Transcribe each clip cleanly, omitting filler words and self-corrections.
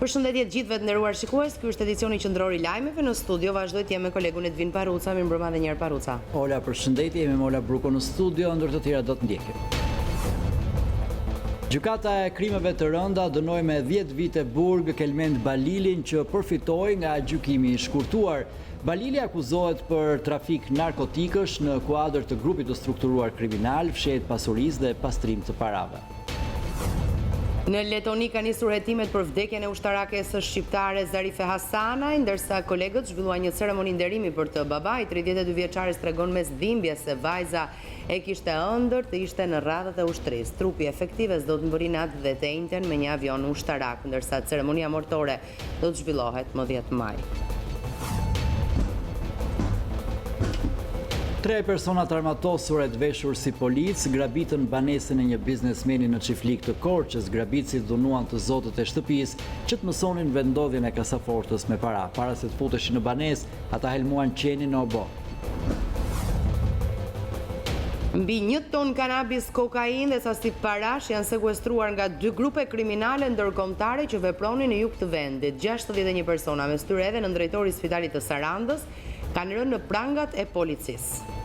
Përshëndetje të gjithëve të nderuar shikues, ky është edicioni qendror i lajmeve. Në studio vazhdoj të jem me kolegun Edvin Paruca, mirëmbrëma edhe një herë Paruca. Ola, përshëndetje, jemi me Ola Bruko në studio, ndër të tjera do të ndjekim. Gjykata e krimeve të rënda dënoi me 10 vite burg Kelmend Balilin që përfitoi nga gjykimi i shkurtuar. Balili akuzohet për trafik narkotikësh në kuadër të grupit të strukturuar kriminal, fshehjet pasurisë dhe pastrim të parave. Në Letoni ka nisur hetimet për vdekjen e ushtarakes së shqiptare Zarife Hasanaj, ndërsa kolegët zhvilluan një ceremoni nderimi për të babait 32 vjeçares tregon mes dhimbjes se vajza e kishte ëndër të ishte në radhët e ushtrisë. Trupi efektives do të mbërinat dhe të njëjtën me një avion ushtarak, ndërsa ceremonia mortore do të zhvillohet më 10 maj. 3 personat armatosur e të veshur si policë grabitën banesën e një biznesmeni në Çiflik të Korçës. Grabitësit dhunuan të zotët e shtëpisë që të mësonin vendodhjen e kasafortës me para. Para se të futeshin në banesë, ata helmuan qenin në obo. Mbi 1 ton kanabis, kokainë dhe sasi parash janë sekuestruar nga 2 grupe kriminale ndërkombëtare që vepronin në jug të vendit. 61 persona, mes tyre edhe në drejtori i Spitalit të Sarandës, kanë rënë në prangat e policisë.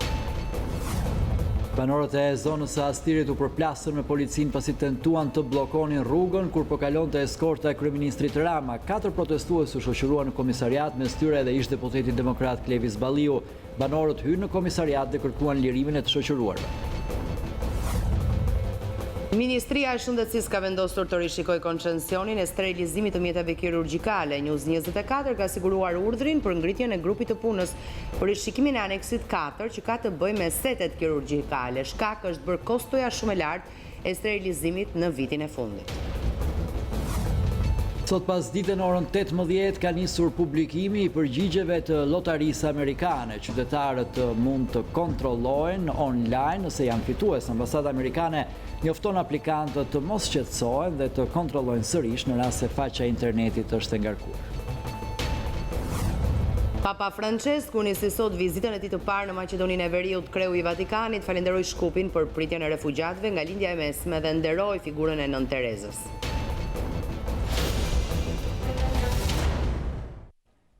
Banorët e zonës së Astirit u përplasën me policinë pasi tentuan të bllokonin rrugën kur po kalonte eskorta e kryeministrit Rama. 4 protestues u shoqëruan në komisariat, mes tyre edhe ish-deputeti demokrat Klevis Balliu. Banorët hyrën në komisariat dhe kërkuan lirimin e të shoqëruarve. Ministria e Shëndetësisë ka vendosur të rishikojë koncesionin e sterilizimit të mjeteve kirurgjikale. News24 ka siguruar urdhrin për ngritjen e grupit të punës për rishikimin e aneksit 4 që ka të bëjë me setet kirurgjikale. Shkak është bërë kostoja shumë e lartë e sterilizimit në vitin e fundit. Sot pas ditën orën 18 ka nisur publikimi i përgjigjeve të lotarisë amerikane. Qytetarët mund të kontrollojnë online nëse janë fitues. Ambasada amerikane njofton aplikantët të mos shqetësohen dhe të kontrollojnë sërish në rast se faqja e internetit është e ngarkuar. Papa Francesku nisi sot vizitën e tij të parë në Maqedoninë e Veriut. Kreu i Vatikanit falenderoi Shkupin për pritjen e refugjatëve nga lindja e mesme dhe nderoi figurën e Nën Terezës.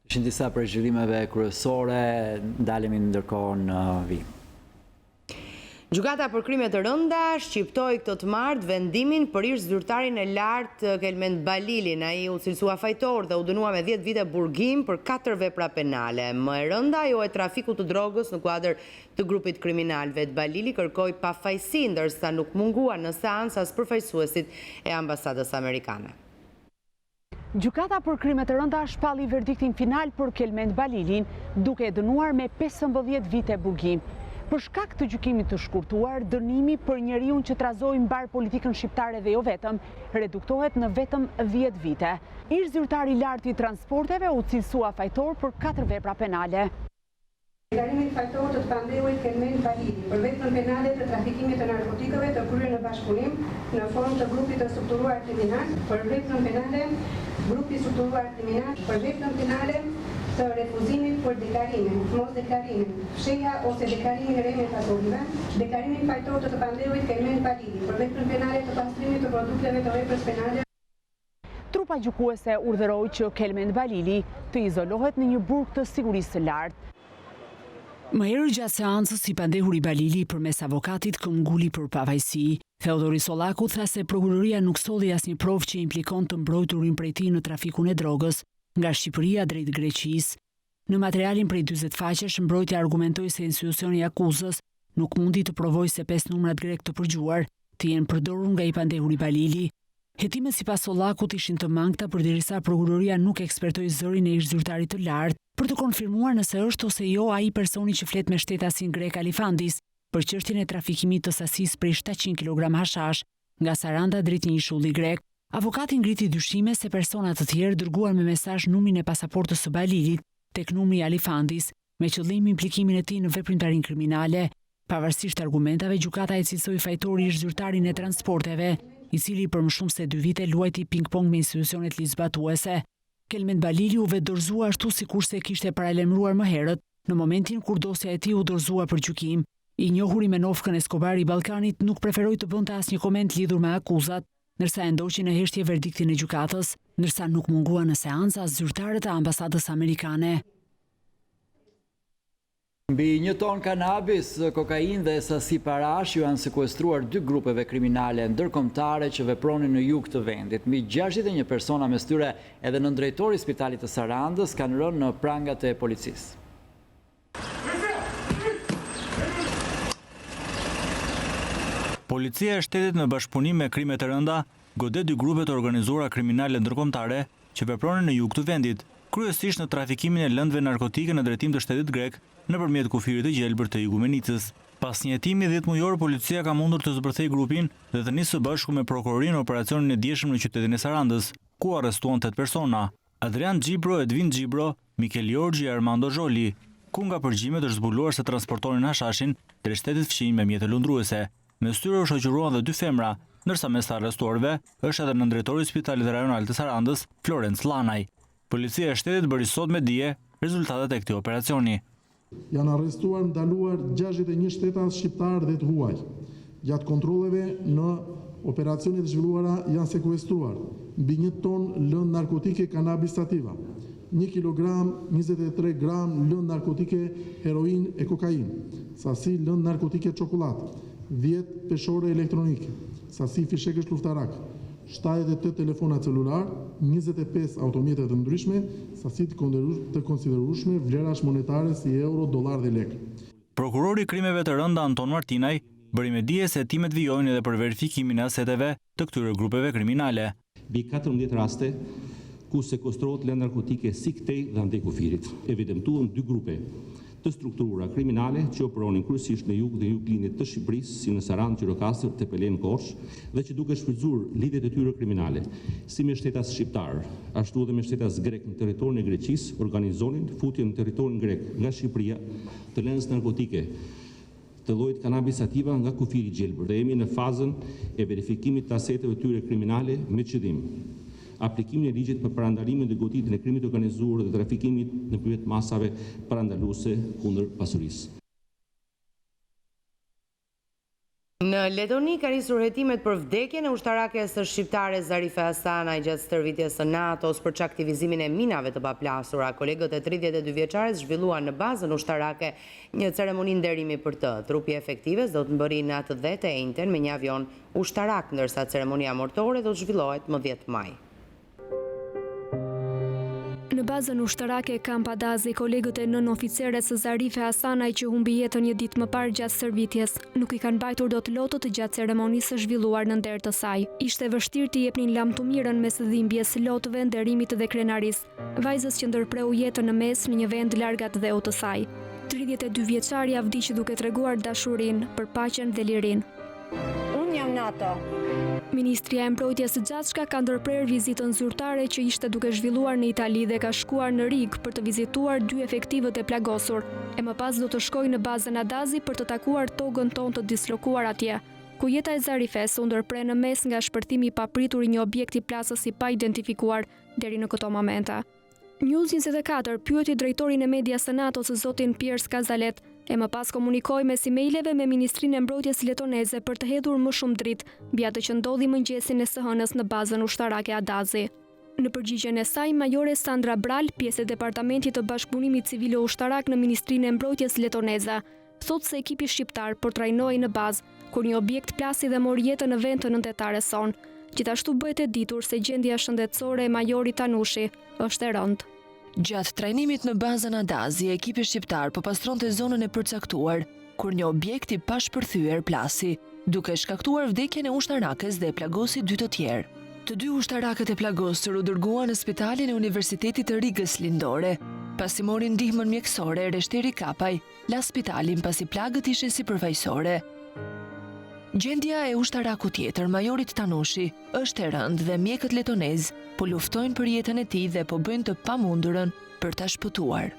Ishin disa prej zhvillimeve kryesore, ndalemi ndërkohë në vim. Gjykata për krime të rënda shqiptoi këtë të martë vendimin për ish zyrtarin e lartë Kelmend Balilin. Ai u cilësua fajtor dhe u dënua me 10 vite burgim për 4 vepra penale. Më e rënda ajo e trafikut të drogës në kuadër të grupit kriminal. Vet Balili kërkoi pafajësi, ndërsa nuk mungua në seancë as përfaqësuesit e ambasadës amerikane. Gjykata për krime të rënda shpalli verdiktin final për Kelmend Balilin, duke e dënuar me 15 vite burgim. Për shkak të gjykimit të shkurtuar, dënimi për njeriun që trazoi mbar politikën shqiptare dhe jo vetëm, reduktohet në vetëm 10 vite. Ish zyrtari i lartë i transporteve u cilësua fajtor për 4 vepra penale. Deklarimit fajtor të pandehujt Kelmend Balili për veprën penale të trafikimit të narkotikëve të kryer në bashkëpunim në formë të grupit të strukturuar kriminal, për veprën penale grupi strukturuar kriminal, për veprën penale të refuzimit për deklarimin, mos deklarimin, fshehja ose deklarimin e rreme pasurive, deklarimin fajtor të pandehujt Kelmend Balili për veprën penale të pastrimit të produkteve të veprës penale. Trupa gjykuese urdhëroi që Kelmend Balili të izolohet në një burg të sigurisë së lartë. Më herë gjatë seancës i pandehuri Balili përmes avokatit këmbguli për pavajsi. Theodori Sollaku tha se prokuroria nuk solli asnjë provë që implikon të mbrojturin prej tij në trafikun e drogës nga Shqipëria drejt Greqisë. Në materialin prej 40 faqesh, mbrojtja argumentoi se institucioni i akuzës nuk mundi të provojë se 5 numrat grek të përgjuar të jenë përdorur nga i pandehuri Balili. Hetimet sipas Sollakut ishin të mangëta përderisa prokuroria nuk ekspertoi zërin e ish zyrtarit të lartë për të konfirmuar nëse është ose jo ai personi që flet me shtetasin grek Alifandis për çështjen e trafikimit të sasisë prej 700 kg hashash nga Saranda drejt një ishulli grek. Avokati ngriti dyshime se persona të tjerë dërguan me mesazh numrin e pasaportës së Balilit tek numri i Alifandis me qëllim implikimin e tij në veprimtarinë kriminale. Pavarësisht argumentave, gjykata e cilësoi fajtori ish zyrtarin e transporteve, i cili për më shumë se 2 vite luajti ping-pong me institucionet ligjzbatuese. Kelmend Balili u dorëzua ashtu sikurse kishte paralajmëruar më herët, në momentin kur dosja e tij u dorëzua për gjykim. I njohuri me nofkën Escobar i Ballkanit nuk preferoi të bënte asnjë koment lidhur me akuzat. ndërsa e ndoqi në heshtje verdiktin e gjykatës, ndërsa nuk mungua në seanca zyrtarët e ambasadës amerikane. Mbi 1 ton kanabis, kokainë dhe sasi parash ju janë sekuestruar 2 grupeve kriminale ndërkombëtare që vepronin në jug të vendit. Mbi 61 persona, mes tyre edhe nëndrejtori i Spitalit të Sarandës, kanë rënë në prangat e policisë. Policia e shtetit në bashkëpunim me krime të rënda godet 2 grupe të organizuara kriminale ndërkombëtare që vepronin në jug të vendit, kryesisht në trafikimin e lëndëve narkotike në drejtim të shtetit grek nëpërmjet kufirit të gjelbër të Igumenicës. Pas një hetimi 10 mujor, policia ka mundur të zbërthejë grupin dhe të nisë së bashku me prokurorinë operacionin e dieshëm në qytetin e Sarandës, ku arrestuan 8 persona: Adrian Gjibro, Edvin Gjibro, Mikel Jorgji e Armando Zholi, ku nga përgjimet është zbuluar se transportonin hashashin drejt shtetit fqinj me mjete lundruese. Mes tyre u shoqëruan dhe 2 femra, ndërsa mes të arrestuarve është edhe nëndrejtori i Spitalit Rajonal të Sarandës, Florenc Lanaj. Policia e shtetit bëri sot me dije rezultatet e këtij operacioni. Janë arrestuar ndaluar 61 shtetas shqiptar dhe të huaj. Gjatë kontrolleve në operacionet zhvilluara janë sekuestruar mbi 1 ton lëndë narkotike kanabis sativa, 1 kilogram 23 gram lëndë narkotike heroin e kokain, sasi lëndë narkotike çokollatë, 10 peshore elektronike, sasi fishekësh luftarak, 78 telefona celular, 25 automjete të ndryshme, sasi të konsiderueshme, vlerash monetare si euro, dollar dhe lek. Prokurori i krimeve të rënda Anton Martinaj bëri me dije se hetimet vijojnë edhe për verifikimin e aseteve të këtyre grupeve kriminale. Mbi 14 raste ku sekuestrohet lëndë narkotike si këtej dhe andej kufirit. Evidentuan 2 grupe të struktura kriminale që operonin kryesisht në jug dhe juglinjit të Shqipërisë, si në Sarandë, Qirokastër, Tepelen, Korçë, dhe që duke shfrytzuar lidhjet e tyre kriminale, si me shtetas shqiptar, ashtu edhe me shtetas grek në territorin e Greqisë, organizonin futjen në territorin grek nga Shqipëria të lëndës narkotike të llojit kanabis sativa nga kufiri gjelbër. Dhe jemi në fazën e verifikimit të aseteve tyre kriminale me qëllim aplikimin e ligjit për parandalimin dhe goditjen e krimit organizuar dhe trafikimit nëpërmjet masave parandaluese kundër pasurisë. Në Letoni ka nisur hetimet për vdekjen e ushtarakes së shqiptare Zarife Hasanaj gjatë stërvitjes së NATO-s për çaktivizimin e minave të paplasura. Kolegët e 32 vjeçares zhvilluan në bazën ushtarake një ceremoni nderimi për të. Trupi efektives do të mbërri në atë dhe të enjten me një avion ushtarak, ndërsa ceremonia mortore do të zhvillohet më 10 maj. Në bazën ushtarake Kamp Adazi, kolegët e 9 oficerët së Zarife Hasanaj që humbi jetën një ditë më parë gjatë stërvitjes, nuk i kanë mbajtur dot lotët gjatë ceremonisë së zhvilluar në nder të saj. Ishte vështirë të jepnin lam të mirën mes dhimbjes, lotëve, nderimit dhe krenarisë, vajzës që ndërpreu jetën në mes në një vend larg atdheut të saj. 32 vjeçaria vdiq duke treguar dashurinë për paqen dhe lirinë. Unë jam NATO. Ministria e Mbrojtjes së Gjatshka ka ndërprer vizitën zyrtare që ishte duke zhvilluar në Itali dhe ka shkuar në Rig për të vizituar 2 efektivët e plagosur. E më pas do të shkojë në bazën Adazi për të takuar togën tonë të dislokuar atje, ku jeta e Zarifes u ndërpre në mes nga shpërthimi i papritur i një objekti plasës i pa identifikuar deri në këto momente. News24 pyeti drejtorin e medias së NATO-s zotin Piers Kazalet, e më pas komunikoi mes emaileve me Ministrinë e Mbrojtjes letoneze për të hedhur më shumë dritë mbi atë që ndodhi mëngjesin e së hënës në bazën ushtarake Adazi. Në përgjigjen e saj, majore Sandra Bral, pjesë e Departamentit të Bashkëpunimit Civilo Ushtarak në Ministrinë e Mbrojtjes letoneze, thotë se ekipi shqiptar po trajnohej në bazë kur një objekt plasi dhe mori jetën në vend të nëntetares son. Gjithashtu bëhet e ditur se gjendja shëndetësore e majorit Tanushi është e rëndë. Gjatë trajnimit në bazën Adazi, ekipi shqiptar po pastronte zonën e përcaktuar, kur një objekt i pashpërthyer plasi, duke shkaktuar vdekjen e ushtarakes dhe plagosi 2 të tjerë. Të 2 ushtarakët e plagosur u dërguan në Spitalin e Universitetit të Rigës lindore. Pasi morin ndihmën mjekësore, Reshteri Kapaj la spitalin pasi plagët ishin sipërfaqësore. Gjendja e ushtaraku tjetër, majorit Tanushi, është e rëndë dhe mjekët letonez po luftojnë për jetën e tij dhe po bëjnë të pamundurën për ta shpëtuar.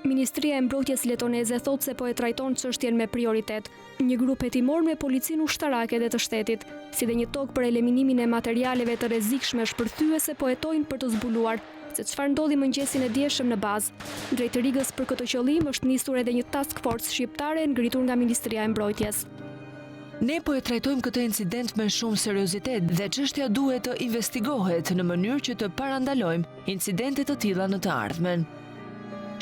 Ministria e Mbrojtjes letoneze thotë se po e trajton çështjen me prioritet. Një grup hetimor me policinë ushtarake dhe të shtetit, si dhe një tokë për eliminimin e materialeve të rrezikshme shpërthyese po hetojnë për të zbuluar se çfarë ndodhi mëngjesin e dieshëm në bazë. Drejt Rigës për këtë qëllim është nisur edhe një task force shqiptare ngritur nga Ministria e Mbrojtjes. Ne po e trajtojmë këtë incident me shumë seriozitet dhe çështja duhet të investigohet në mënyrë që të parandalojmë incidente të tilla në të ardhmen.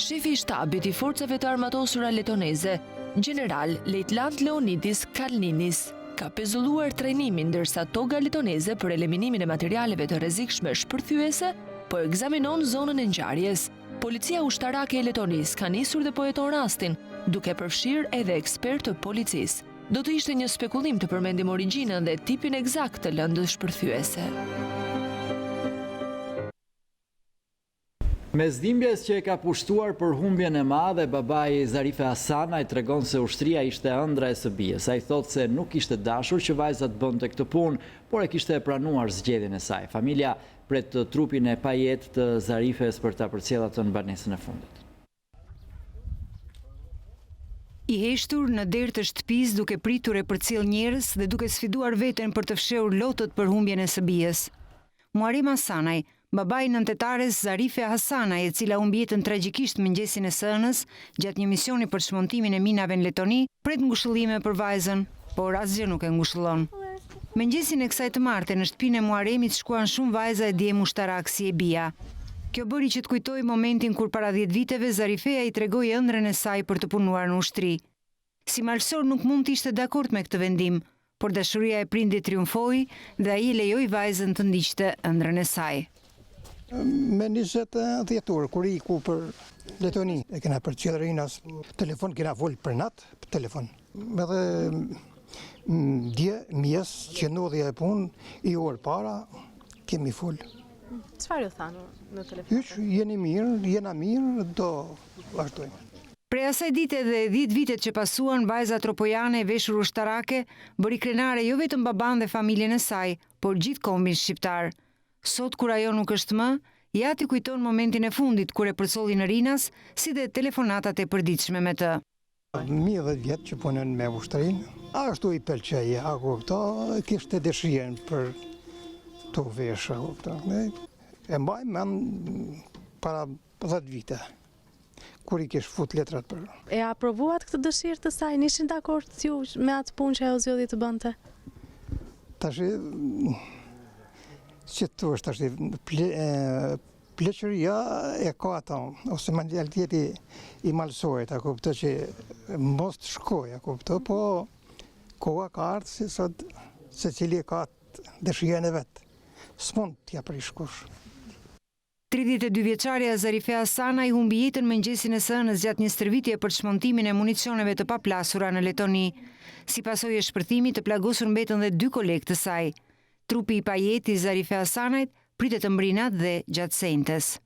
Shefi i shtabit i forcave të armatosura letoneze, General Lejtnant Leonidis Kalninis, ka pezulluar trajnimin ndërsa toga letoneze për eliminimin e materialeve të rrezikshme shpërthyese po ekzaminon zonën e ngjarjes. Policia ushtarake e Letonisë ka nisur dhe po heton rastin, duke përfshirë edhe ekspert të policisë. Do të ishte një spekullim të përmendim origjinën dhe tipin eksakt të lëndës shpërthyese. Mes dhimbjes që e ka pushtuar për humbjen e madhe, babai Zarife Hasanaj tregon se ushtria ishte ëndra e së bijës. Ai thotë se nuk ishte dashur që vajza të bënte këtë punë, por e kishte pranuar zgjedhjen e saj. Familja pret trupin e pajetë të Zarifes për ta përcjellë atë në banesën e fundit. I heshtur në derë të shtëpisë duke pritur e përcjell njerëz dhe duke sfiduar veten për të fshehur lotët për humbjen e së bijës. Muarim Hasanaj, babai nëntetares Zarife Hasanaj, e cila humbi jetën tragjikisht mëngjesin e së hënës gjatë një misioni për çmontimin e minave në Letoni, pret ngushëllime për vajzën, por asgjë nuk e ngushëllon. Mëngjesin e kësaj të martë në shtëpinë e Muaremit shkuan shumë vajza e djem ushtarak si e bija. Kjo bëri që të kujtoj momentin kur para 10 viteve Zarifeja i tregoi ëndrrën e saj për të punuar në ushtri. Si malsor nuk mund të ishte dakord me këtë vendim, por dashuria e prindit triumfoi dhe ai lejoi vajzën të ndiqte ëndrrën e saj. Me 20 dhjetor, kur iku për Letoni, e kena përcjell rinas, telefon kena vol për natë, telefon. Edhe dje, mjes, që ndodhja e punë, i orë para, kemi fol. Çfarë ju thanë në telefon? Hyç, jeni mirë, jena mirë, do vazhdojmë. Prej asaj dite dhe 10 vitet që pasuan, vajza tropojane e veshur ushtarake bëri krenare jo vetëm baban dhe familjen e saj, por gjithë kombin shqiptar. Sot kur ajo nuk është më, ja t'i kujton momentin e fundit kur e përcolli në rinas, si dhe telefonatat e përditshme me të. 10 vjet që punon me ushtrin, ashtu i pëlqej, kishte dëshirën për të vesha, e mbaj mend para 10 vite, kur i kish fut letrat për. E aprovuat këtë dëshirë të saj, nishin dakord ju me atë punë që ajo zgjodhi të bënte? Tash, që të është tash, pleqëria e ka ata, ose mentaliteti i malsohet, a kupto që mos të shkoj, a kupto, po koha ka ardhur si sot, se cili ka dëshirën e vet. S'mund t'ja prishkush. 32 vjeçaria Zarife Hasanaj humbi jetën mëngjesin e së hënës gjatë një stërvitje për çmontimin e municioneve të paplasura në Letoni. Si pasojë e shpërthimit të plagosur mbetën dhe 2 kolegë të saj. Trupi i pajetë i Zarife Hasanajt pritet të mbrinat dhe gjatë sentës.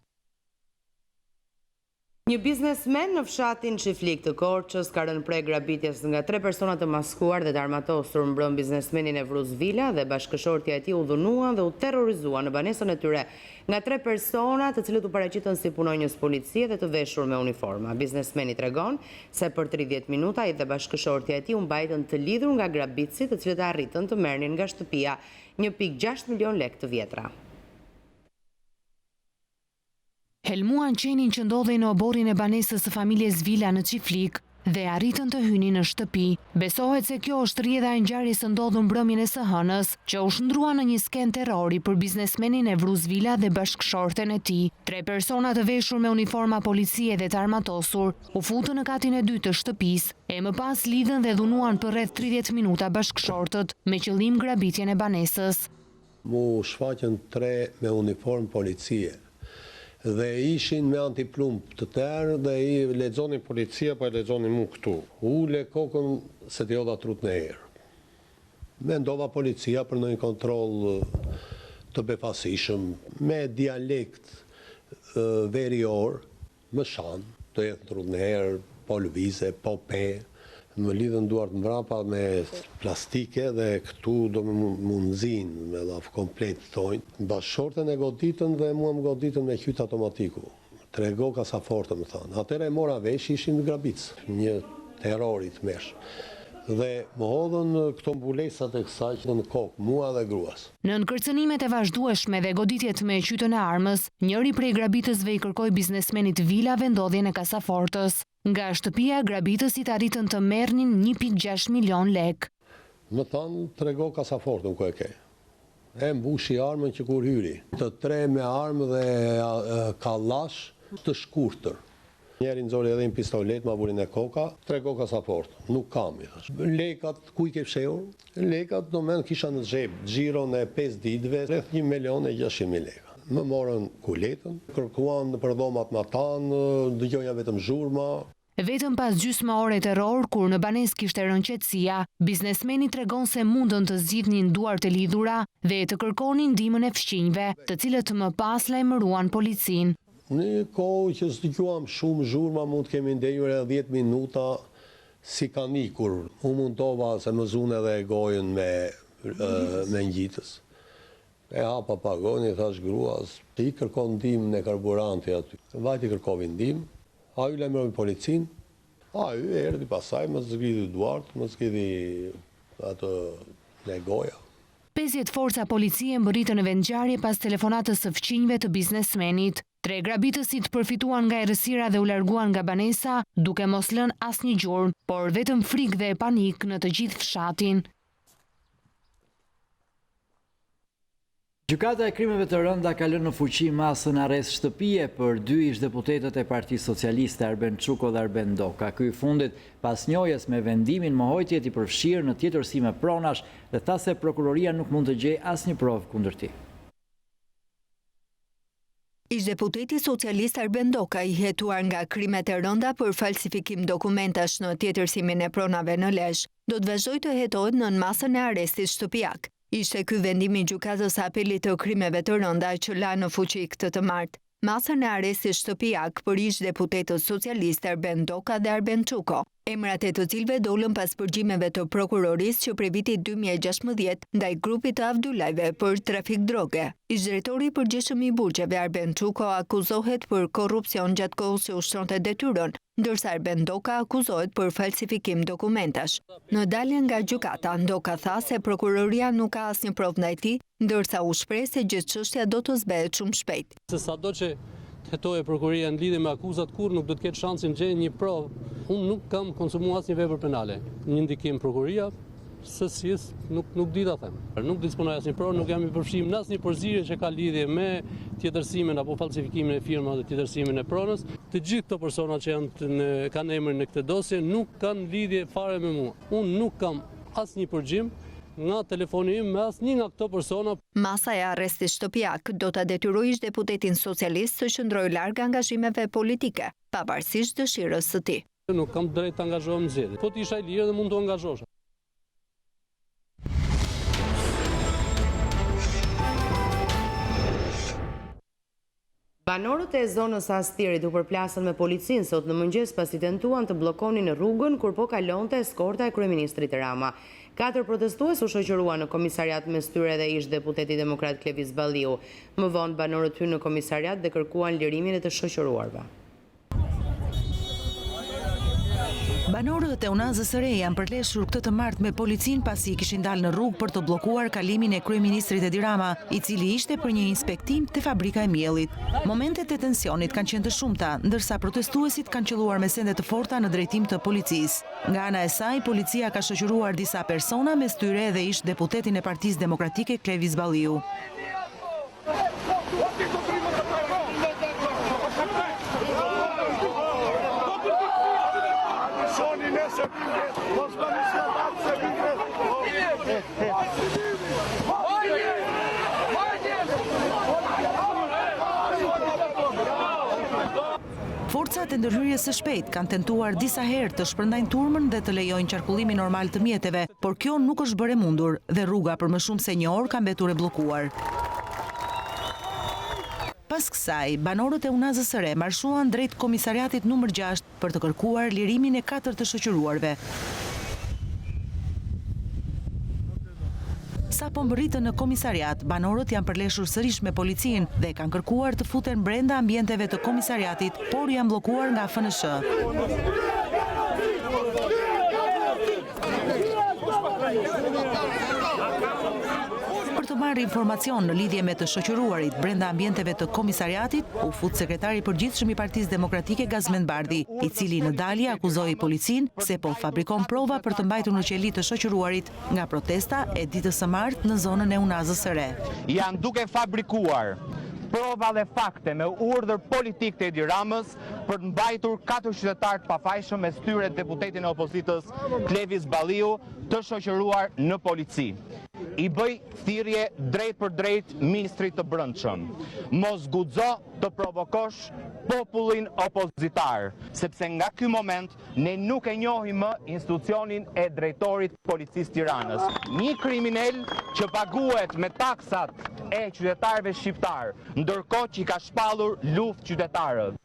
Një biznesmen në fshatin Çiflik të Korçës ka rënë prej grabitjes nga 3 persona të maskuar dhe të armatosur. Mbrëm biznesmenin e Vrus Vila dhe bashkëshortja e tij u dhunuan dhe u terrorizuan në banesën e tyre nga 3 persona, të cilët u paraqitën si punonjës policie dhe të veshur me uniforma. Biznesmeni tregon se për 30 minuta ai dhe bashkëshortja e tij u mbajtën të lidhur nga grabitësit, të cilët arritën të merrnin nga shtëpia 1.6 milion lekë të vjetra. Helmuan qenin që ndodhej në oborin e banesës së familjes Vila në Çiflik dhe arritën të hynin në shtëpi. Besohet se kjo është rrjedha e ngjarjes së ndodhur mbrëmjen e së hënës, që u shndrua në një sken terrori për biznesmenin e Vrus Vila dhe bashkëshorten e tij. 3 persona të veshur me uniforma policie dhe të armatosur u futën në katin e 2 të shtëpisë, e më pas lidhen dhe dhunuan për rreth 30 minuta bashkëshortët me qëllim grabitjen e banesës. Mu shfaqën 3 me uniform policie dhe ishin me antiplumb të tërë dhe i lexonin policia, pa i lexonin mu këtu. Ule kokën se të jodha trut në erë. Mendova policia për në një kontrol të befasishëm, me dialekt verior, më shanë, të jetë trut në erë, po lëvize, po pe, më lidhën duart mbrapa me plastike dhe këtu do me mundëzin me laf komplet tojnë. Bashkëshorten e goditën dhe mua më goditën me hyt automatiku. Trego kasafortë më thanë. Atëre e mora vesh ishin grabicë, një terrorit mesh. Dhe më hodhën këto mbulesat e kësaj në kokë, mua dhe gruas. Në kërcënimet e vazhdueshme dhe goditjet me qytën e armës, njëri prej grabitësve i kërkoi biznesmenit Vila vendodhjen e kasafortës. Nga shtëpia, grabitësit arritën të merrnin 1.6 milion lekë. Më thanë, trego kasafortën ku e ke. E mbushi armën që kur hyri. Të tre me armë dhe kallash të shkurtër. Njeri nxori edhe një pistolet, ma burin e koka, trego kasafort, nuk kam i thash. Lekat, ku i ke fshehur? Lekat do men kisha në xhep, xhiron e 5 ditëve, rreth 1.600.000 leka. Më morën kuletën, kërkuan për dhomat ma tanë, dëgjoja vetëm zhurma. Vetëm pas gjysmë ore terror, kur në banes kishte rënë qetësia, biznesmeni tregon se mundën të zgjidhnin duart e lidhura dhe të kërkonin ndihmën e fëmijëve, të cilët më pas lajmëruan policinë. Në kohë që s'dëgjuam shumë zhurma, mund të kemi ndenjur edhe 10 minuta si kanë ikur. U mundova se më zune edhe gojën me ngjitës. E hapa pagon, i thash gruas, i kërkon ndihmën e karburanti aty. Vajti kërkovi ndihmë. A ju lajmëroi policin, a ju erdhi pasaj, më zgjidhi duart, më zgjidhi atë në goja. 50 forca policie mbërritën në vendngjarje pas telefonatës së fëmijëve të biznesmenit. 3 grabitësit përfituan nga errësira dhe u larguan nga banesa, duke mos lënë asnjë gjurmë, por vetëm frikë dhe panik në të gjithë fshatin. Gjykata e krimeve të rënda ka lënë në fuqi masën arrest shtëpie për 2 ish-deputetët e Partisë Socialiste, Arben Çuko dhe Arben Doka. Ky i fundit pas njohjes me vendimin mohojtjet i përfshirë në tjetërsime pronash dhe tha se prokuroria nuk mund të gjejë asnjë provë kundër tij. Ish-deputeti socialist Arben Doka i hetuar nga krimet e rënda për falsifikim dokumentash në tjetërsimin e pronave në Lezhë, do të vazhdojë të hetohet në masën e arrestit shtëpiak. Ishte ky vendimi i gjykatës së apelit të krimeve të rënda që la në fuqi këtë të martë. Masën e arrestit shtëpiak për ish-deputetët socialistë Arben Doka dhe Arben Çuko, emrat e të cilëve dolën pas përgjimeve të prokurorisë që prej vitit 2016 ndaj grupit të Lajmeve për trafik droge. Ish-drejtori i përgjithshëm i burgjeve Arben Çuko akuzohet për korrupsion gjatë kohës që ushtronte detyrën, ndërsa Arben Doka akuzohet për falsifikim dokumentash. Në daljen nga gjykata, Doka tha se prokuroria nuk ka asnjë provë ndaj tij, ndërsa u shpreh se gjithë çështja do të zbehet shumë shpejt. Se sado që hetoje prokuroria në lidhje me akuzat, kur nuk do të ketë shansin gjejë një provë. Unë nuk kam konsumuar asnjë vepër penale. Një ndikim prokuroria, sësisë nuk di ta them. Nuk disponoj asnjë provë, nuk jam i përfshirë në asnjë përzierje që ka lidhje me tjetërsimin apo falsifikimin e firmave dhe tjetërsimin e pronës. Të gjithë këto persona që kanë emrin në këtë dosje nuk kanë lidhje fare me mua. Unë nuk kam asnjë përgjim nga telefoni im me asnjë nga këto persona. Masa e arrestit shtëpiak do ta detyrojë ish-deputetin socialist të qëndrojë larg angazhimeve politike, pavarësisht dëshirës së tij. Nuk kam drejt të angazhohem në zgjedhje. Po të isha i lirë dhe mund të angazhosha. Banorët e zonës Astirit u përplasën me policinë sot në mëngjes pasi tentuan të bllokonin rrugën kur po kalonte eskorta e kryeministrit Rama. 4 protestues u shoqëruan në komisariat mes tyre dhe ish-deputeti demokrat Klevis Balliu. Më vonë banorët hyrën në komisariat dhe kërkuan lirimin e të shoqëruarve. Banorët e Unazës së Re janë përleshur këtë të martë me policinë pasi kishin dalë në rrugë për të bllokuar kalimin e kryeministrit Edi Rama, i cili ishte për një inspektim te fabrika e miellit. Momentet e tensionit kanë qenë të shumta, ndërsa protestuesit kanë qelluar me sende të forta në drejtim të policisë. Nga ana e saj, policia ka shoqëruar disa persona, mes tyre edhe ish-deputetin e Partisë Demokratike Klevis Balliu. Forcat e ndërhyrjes së shpejtë kanë tentuar disa herë të shpërndajnë turmën dhe të lejojnë qarkullimin normal të mjeteve, por kjo nuk është bërë mundur dhe rruga për më shumë se një orë ka mbetur e bllokuar. Pas kësaj, banorët e Unazës së Re marshuan drejt komisariatit numër 6 për të kërkuar lirimin e 4 të shoqëruarve. Sa po mbërritën në komisariat, banorët janë përleshur sërish me policinë dhe kanë kërkuar të futen brenda ambienteve të komisariatit, por janë bllokuar nga FNSH. Për të marrë marrë informacion në lidhje me të shoqëruarit brenda ambienteve të komisariatit, u fut sekretari i përgjithshëm i Partisë Demokratike Gazmend Bardhi, i cili në dalje akuzoi policinë se po fabrikon prova për të mbajtur në qeli të shoqëruarit nga protesta e ditës së martë në zonën e Unazës së Re. Janë duke fabrikuar prova dhe fakte me urdhër politik të Edi Ramës për të mbajtur 4 qytetarë të pafajshëm, mes tyre deputetin e opozitës Klevis Balliu, të shoqëruar në polici. I bëj thirrje drejt për drejt ministrit të brendshëm. Mos guxo të provokosh popullin opozitar, sepse nga ky moment ne nuk e njohim më institucionin e drejtorit policisë Tiranës. Një kriminal që paguhet me taksat e qytetarëve shqiptar, ndërkohë që i ka shpallur luftë qytetarët.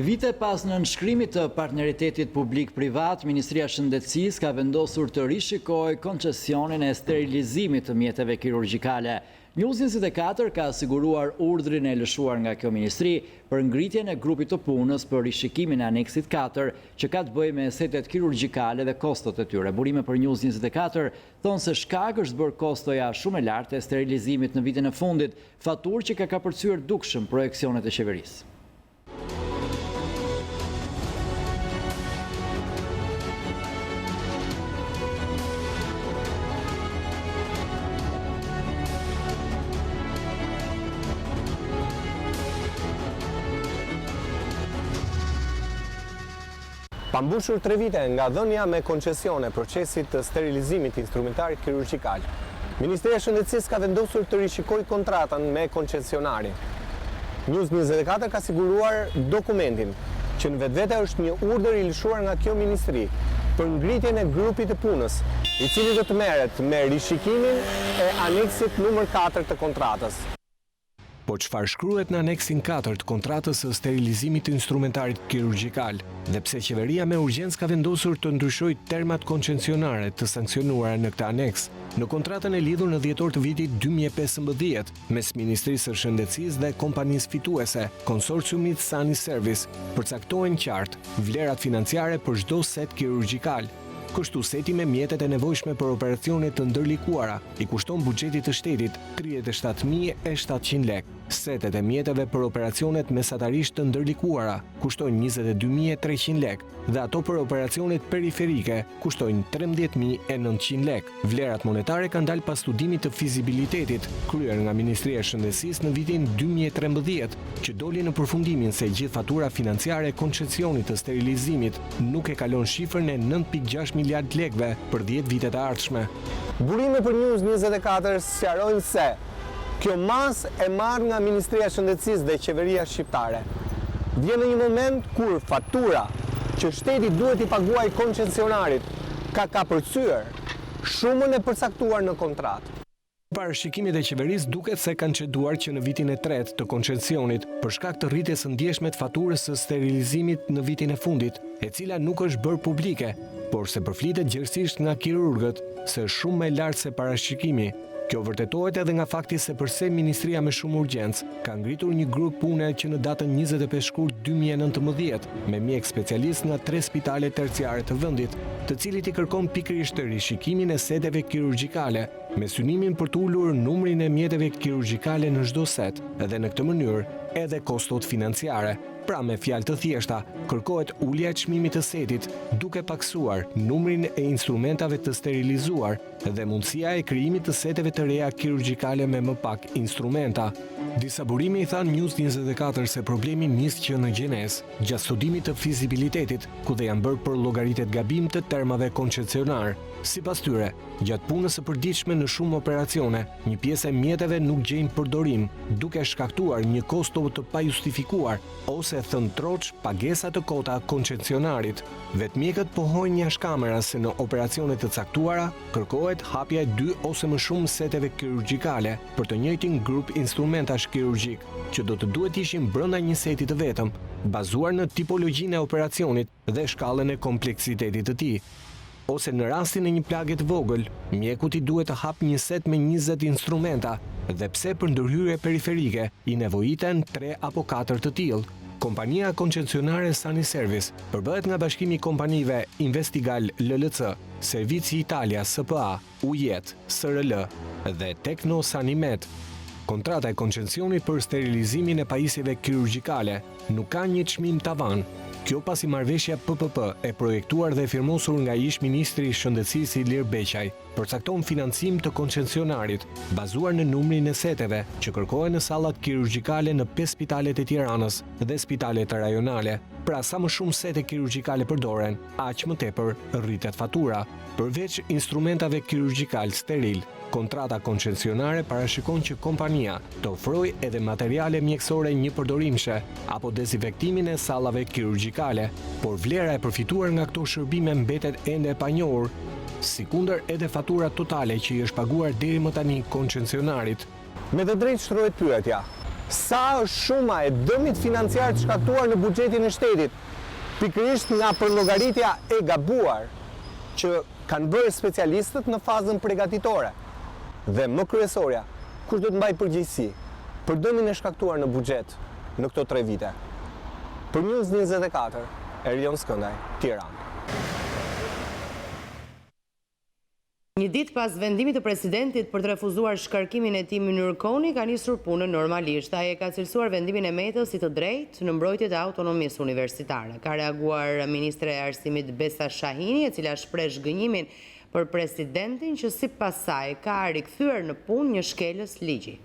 Vite pas në nënshkrimit të partneritetit publik-privat, Ministria e Shëndetësisë ka vendosur të rishikojë koncesionin e sterilizimit të mjeteve kirurgjikale. News24 ka siguruar urdhrin e lëshuar nga kjo ministri për ngritjen e grupit të punës për rishikimin e aneksit 4 që ka të bëjë me setet kirurgjikale dhe kostot e tyre. Burime për News24 thonë se shkak është bërë kostoja shumë e lartë e sterilizimit në vitin e fundit, faturë që ka kapërcyer dukshëm projeksionet e qeverisë. Pambushur 3 vite nga dhënia me koncesione procesit të sterilizimit instrumentarit kirurgjikal, Ministria e Shëndetësisë ka vendosur të rishikojë kontratën me koncesionarin. News24 ka siguruar dokumentin, që në vetvete është një urdhër i lëshuar nga kjo ministri për ngritjen e grupit të punës, i cili do të merret me rishikimin e aneksit numër 4 të kontratës. Po çfarë shkruhet në aneksin 4 të kontratës së sterilizimit të instrumentarit kirurgjikal, dhe pse qeveria me urgjencë ka vendosur të ndryshojë termat koncesionare të sankcionuara në këtë aneks, në kontratën e lidhur në dhjetor të vitit 2015 mes Ministrisë së Shëndetësisë dhe kompanisë fituese, konsorciumit Sani Service, përcaktohen qartë vlerat financiare për çdo set kirurgjikal. Kështu seti me mjetet e nevojshme për operacionet të ndërlikuara i kushton buxhetit të shtetit 37.700 lek. Setet e mjeteve për operacionet mesatarisht të ndërlikuara kushtojnë 22.300 lek dhe ato për operacionet periferike kushtojnë 13.900 lek. Vlerat monetare kanë dalë pas studimit të fizibilitetit kryer nga Ministria e Shëndetësisë në vitin 2013, që doli në përfundimin se gjithë fatura financiare e koncesionit të sterilizimit nuk e kalon shifrën e 9.6 miliard lekëve për 10 vitet e ardhshme. Burime për News24 sqarojnë se kjo mas e marrë nga Ministria e Shëndetësisë dhe Qeveria Shqiptare. Vjen në një moment kur fatura që shteti duhet i paguaj koncesionarit ka kapërcyer shumën e përcaktuar në kontratë. Parashikimit e qeverisë duket se kanë çeduar që në vitin e tretë të koncesionit për shkak të rritjes së ndjeshme të faturës së sterilizimit në vitin e fundit, e cila nuk është bërë publike, por se përflitet gjerësisht nga kirurgët se është shumë më lartë se parashikimi. Kjo vërtetohet edhe nga fakti se përse Ministria me shumë urgjencë ka ngritur një grup pune që në datën 25 shkurt 2019 me mjek specialist nga 3 spitale terciare të vendit, të cilit i kërkon pikërisht të rishikimin e seteve kirurgjikale, me synimin për të ulur numrin e mjeteve kirurgjikale në çdo set, edhe në këtë mënyrë edhe kostot financiare. Pra me fjalë të thjeshta, kërkohet ulja e çmimit të setit, duke paksuar numrin e instrumentave të sterilizuar dhe mundësia e krijimit të seteve të reja kirurgjikale me më pak instrumenta. Disa burime i thanë News24 se problemi nis që në gjenesë, gjatë studimit të fizibilitetit, ku dhe janë bërë për llogaritet gabim të termave koncesionar. Sipas tyre, gjatë punës së përditshme në shumë operacione, një pjesë e mjeteve nuk gjejnë përdorim, duke shkaktuar një kosto të pajustifikuar ose thënë troç pagesa të kota koncesionarit. Vetmjekët pohojnë jashtë se në operacione të caktuara kërkohet hapja e 2 ose më shumë seteve kirurgjikale për të njëjtin grup instrumentash kirurgjik, që do të duhet ishin brenda një seti të vetëm, bazuar në tipologjinë e operacionit dhe shkallën e kompleksitetit të tij. Ose në rastin e një plagë të vogël, mjekut i duhet të hap një set me 20 instrumenta, dhe pse për ndërhyrje periferike i nevojiten 3 apo 4 të tillë. Kompania koncesionare Sani Service përbëhet nga bashkimi i kompanive Investigal LLC, Servizi Italia SPA, Ujet, SRL dhe Tekno Sanimet. Kontrata e koncesionit për sterilizimin e pajisjeve kirurgjikale nuk ka një çmim tavan. Kjo pasi marrëveshja PPP e projektuar dhe firmosur nga ish ministri i Shëndetësisë Ilir Beqaj përcakton financim të koncesionarit bazuar në numrin e seteve që kërkohen në sallat kirurgjikale në 5 spitalet e Tiranës dhe spitalet rajonale. Pra sa më shumë sete kirurgjikale përdoren, aq më tepër rritet fatura. Përveç instrumentave kirurgjikal steril, kontrata koncesionare parashikon që kompania të ofrojë edhe materiale mjekësore një përdorimshe apo dezinfektimin e sallave kirurgjikale, por vlera e përfituar nga këto shërbime mbetet ende e panjohur, sikundër edhe fatura totale që i është paguar deri më tani koncesionarit. Me të drejtë shtrohet pyetja, sa është shuma e dëmit financiar të shkaktuar në buxhetin e shtetit, pikërisht nga përllogaritja e gabuar që kanë bërë specialistët në fazën përgatitore. Dhe më kryesorja, kush do të mbajë përgjegjësi për dëmin e shkaktuar në buxhet në këto 3 vite? Për News24, Erion Skëndaj, Tiranë. Një ditë pas vendimit të presidentit për të refuzuar shkarkimin e tij Mynir Koni, ka nisur punën normalisht. Ai e ka cilësuar vendimin e Metës si të drejtë në mbrojtje të autonomisë universitare. Ka reaguar ministre e Arsimit Besa Shahini, e cila shpreh zhgënjimin për presidentin që sipas saj ka rikthyer në punë një shkelës ligji.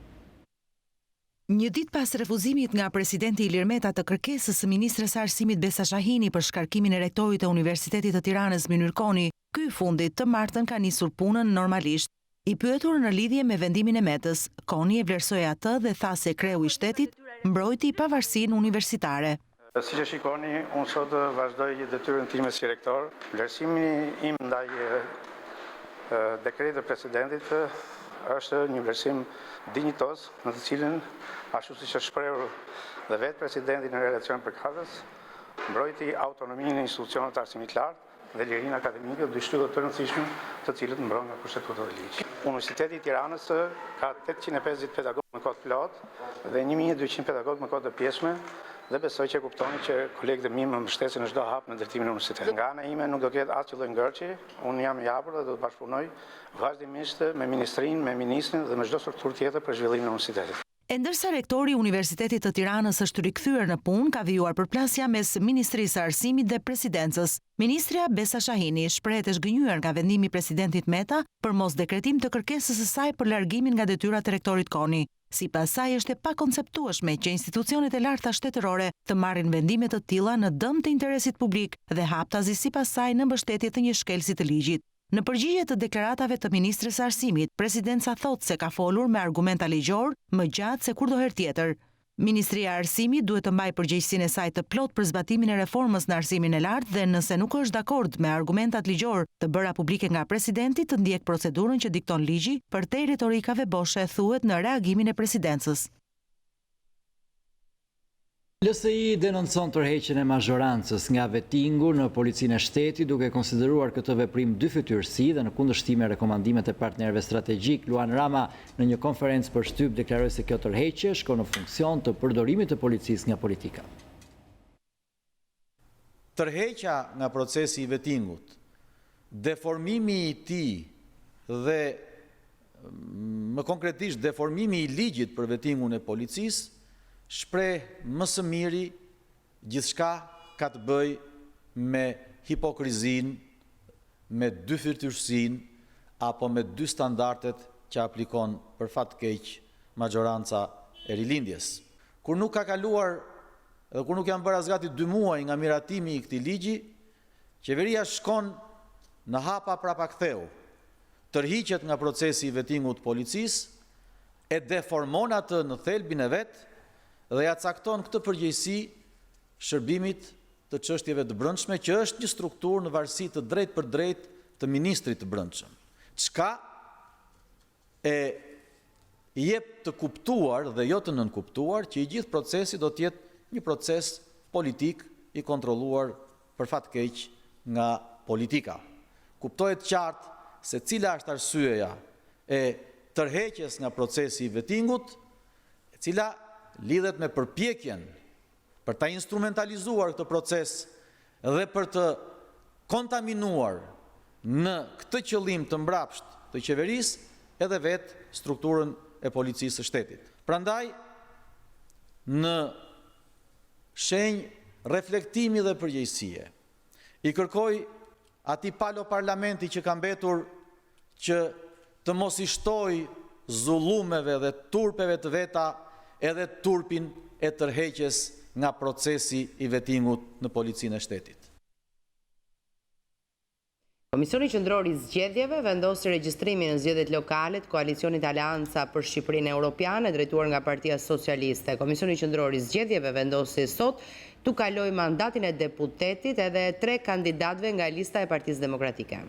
Një ditë pas refuzimit nga presidenti Ilir Meta të kërkesës së ministres së Arsimit Besa Shahini për shkarkimin e rektorit të Universitetit të Tiranës Mynir Koni, ky fundit të martën ka nisur punën normalisht. I pyetur në lidhje me vendimin e Metës, Koni e vlerësoi atë dhe tha se kreu i shtetit mbrojti pavarësinë universitare. Siç e shikoni, unë sot vazhdoj detyrën time si rektor. Vlerësimi im ndaj dekretit të presidentit është një vlerësim dinjitos, në të cilin, ashtu siç është shprehur dhe vetë presidenti në relacion për kadrës, mbrojti autonominë e institucioneve të arsimit lartë dhe lirinë akademike, dy shtylla të rëndësishme, të cilët mbrohen nga kushtetuta dhe ligji. Universiteti i Tiranës ka 850 pedagogë me kohë plot dhe 1200 pedagogë me kohë të pjesme, dhe besoj që kuptoni që kolegët e mi më mbështesin në çdo hap në drejtimin e universitetit. Nga ana ime nuk do ketë asnjë lloj ngërçi, unë jam i hapur dhe do të bashkëpunoj vazhdimisht me ministrinë, me ministrin dhe me çdo strukturë tjetër për zhvillimin e universitetit. E ndërsa rektori i Universitetit të Tiranës është rikthyer në punë, ka vijuar përplasja mes Ministrisë së Arsimit dhe Presidencës. Ministrja Besa Shahini shprehet e zgënjur nga vendimi i presidentit Meta për mos dekretim të kërkesës së saj për largimin nga detyrat e rektorit Koni. Sipas saj është e pakonceptueshme që institucionet e larta shtetërore të marrin vendime të tilla në dëm të interesit publik dhe haptazi sipas saj në mbështetje të një shkelësi të ligjit. Në përgjigje të deklaratave të ministres së Arsimit, presidenca thotë se ka folur me argumenta ligjor më gjatë se kurdoher tjetër. Ministria e Arsimit duhet të mbajë përgjegjësinë e saj të plot për zbatimin e reformës në arsimin e lartë dhe nëse nuk është dakord me argumentat ligjor të bëra publike nga presidenti, të ndjek procedurën që dikton ligji, përtej retorikave boshe, thuhet në reagimin e presidencës. LSI denoncon tërheqjen e mazhorancës nga vetingu në policinë e shtetit, duke konsideruar këtë veprim dyfytyrësi dhe në kundërshtim me rekomandimet e partnerëve strategjik. Luan Rama në një konferencë për shtyp deklaroi se kjo tërheqje shkon në funksion të përdorimit të policisë nga politika. Tërheqja nga procesi i vetingut, deformimi i tij dhe më konkretisht deformimi i ligjit për vetingun e policisë shpreh më së miri gjithçka ka të bëj me hipokrizin, me dyfytyrësinë apo me dy standardet që aplikon për fat keq majoranca e rilindjes. Kur nuk ka kaluar dhe kur nuk janë bërë as gati 2 muaj nga miratimi i këtij ligji, qeveria shkon në hapa prapaktheu, tërhiqet nga procesi i vetingut policisë, e deformon atë në thelbin e vet dhe ja cakton këtë përgjegjësi shërbimit të çështjeve të brendshme, që është një strukturë në varësi të drejtë për drejtë të ministrit të brendshëm. Çka e jep të kuptuar dhe jo të nënkuptuar që i gjithë procesi do të jetë një proces politik i kontrolluar për fat keq nga politika. Kuptohet qartë se cila është arsyeja e tërheqjes nga procesi i vetingut, e cila lidhet me përpjekjen për ta instrumentalizuar këtë proces dhe për të kontaminuar në këtë qëllim të mbrapsht të qeverisë edhe vetë strukturën e policisë së shtetit. Prandaj, në shenjë reflektimi dhe përgjegjësie, i kërkoj atij palo parlamenti që ka mbetur që të mos i shtoj zullumeve dhe turpeve të veta edhe turpin e tërheqjes nga procesi i vettingut në policinë e shtetit. Komisioni Qendror i Zgjedhjeve vendosi regjistrimin në zgjedhjet lokale të koalicionit Aleanca për Shqipërinë Europiane drejtuar nga Partia Socialiste. Komisioni Qendror i Zgjedhjeve vendosi sot tu kaloj mandatin e deputetit edhe 3 kandidatëve nga lista e Partisë Demokratike.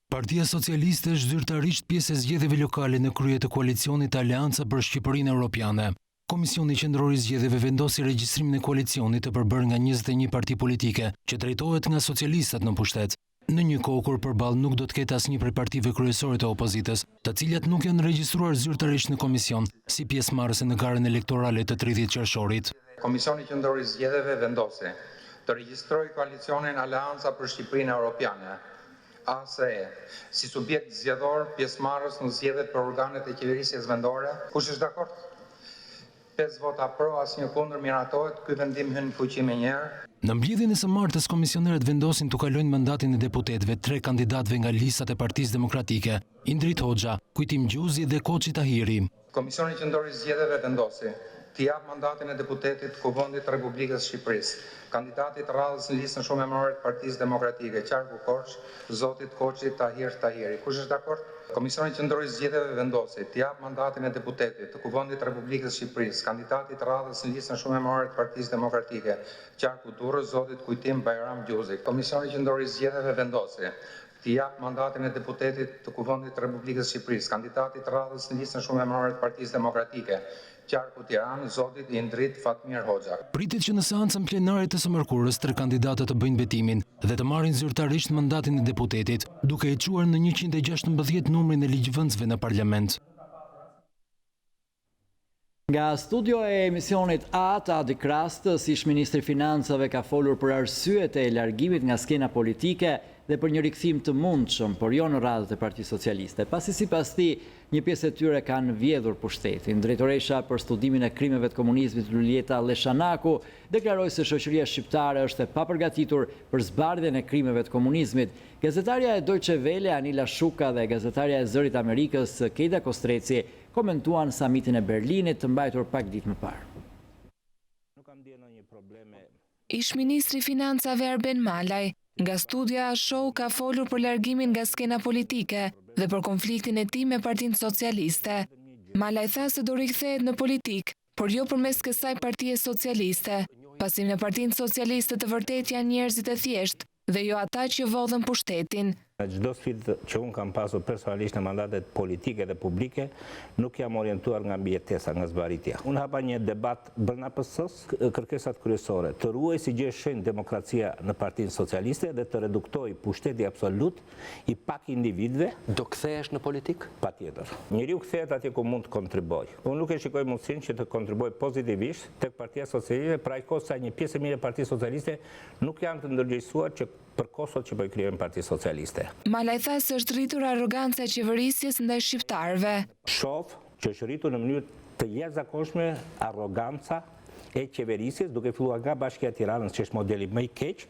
Partia Socialiste është zyrtarisht pjesë e zgjedhjeve lokale në krye të koalicionit Aleanca për Shqipërinë Europiane. Komisioni Qendror i Zgjedhjeve vendosi regjistrimin e koalicionit të përbërë nga 21 parti politike, që drejtohet nga socialistat në pushtet, në një kohë kur përballë nuk do të ketë asnjë prej partive kryesore të opozitës, të cilat nuk janë regjistruar zyrtarisht në komision, si pjesëmarrëse në garën elektorale të 30 qershorit. Komisioni Qendror i Zgjedhjeve vendosi të regjistrojë koalicionin Aleanca për Shqipërinë Europiane, ASE, si subjekt zgjedhor pjesëmarrës në zgjedhjet për organet e qeverisjes vendore. Kush është dakord? 5 vota pro, asnjë kundër, miratohet. Ky vendim hyn në fuqi më njëherë. Në mbledhjen e së martës, komisionerët vendosin të kalojnë mandatin e deputetëve 3 kandidatëve nga listat e Partisë Demokratike: Indrit Hoxha, Kujtim Gjuzi dhe Koçi Tahiri. Komisioni Qendror i Zgjedhjeve vendosi të jap mandatin e deputetit Kuvendit të Republikës së Shqipërisë kandidatit radhës në listën shumëmërore të Partisë Demokratike, qarku Korç, zotit Koçi Tahiri. Kush është dakord? Komisioni Qendror i Zgjedhjeve vendosi të jap mandatin e deputetit të Kuvendit të Republikës së Shqipërisë kandidatit radhës në listën shumëmërore të Partisë Demokratike, qarku Durrës, zotit Kujtim Bajram Gjuzi. Komisioni Qendror i Zgjedhjeve vendosi të jap mandatin e deputetit të Kuvendit të Republikës së Shqipërisë kandidatit radhës në listën shumëmërore të Partisë Demokratike, qarku Tiranë, zotit Indrit Fatmir Hoxha. Pritet që në seancën plenare të së mërkurës 3 kandidatët të bëjnë betimin dhe të marrin zyrtarisht mandatin e deputetit, duke e quar në 116 numrin e ligjvëndsve në parlament. Nga studio e emisionit Adi Krastës, ish ministri financave ka folur për arsyet e largimit nga skena politike dhe për një rikthim të mundshëm, por jo në radhët e Partisë Socialiste. Pasi sipas tij, një pjesë e tyre kanë vjedhur pushtetin. Drejtoresha për studimin e krimeve të komunizmit Luljeta Leshanaku deklaroi se shoqëria shqiptare është e papërgatitur për zbardhjen e krimeve të komunizmit. Gazetarja e Deutsche Welle Anila Shuka dhe gazetarja e Zërit Amerikës Keida Kostreci komentuan samitin e Berlinit të mbajtur pak ditë më parë. Ish ministri financave Arben Malaj nga studia Show ka folur për largimin nga skena politike dhe për konfliktin e tij me Partinë Socialiste. Malaj tha se do rikthehet në politik, por jo përmes kësaj Partie Socialiste, pasi në Partinë Socialiste të vërtet janë njerëzit e thjeshtë dhe jo ata që vodhën pushtetin. Çdo sfidë që unë kam pasur personalisht në mandatet politike dhe publike, nuk jam orientuar nga mbijetesa, nga zbaritja. Unë hapa një debat brenda PS-s, kërkesat kryesore, të ruaj si gjë shenjë demokracia në Partinë Socialiste dhe të reduktoj pushteti absolut i pak individëve. Do kthehesh në politik? Patjetër. Njeriu kthehet atje ku mund të kontriboj. Unë nuk e shikoj mundësinë që të kontriboj pozitivisht tek Partia Socialiste, pra aq sa një pjesë e mirë e Partisë Socialiste nuk janë të ndërgjegjësuar që për kosot që po i krijojnë Parti Socialiste. Malaj tha se është rritur arroganca e qeverisjes ndaj shqiptarëve. Shoh që është rritur në mënyrë të jashtëzakonshme arroganca e qeverisjes, duke filluar nga Bashkia e Tiranës, që është modeli më i keq,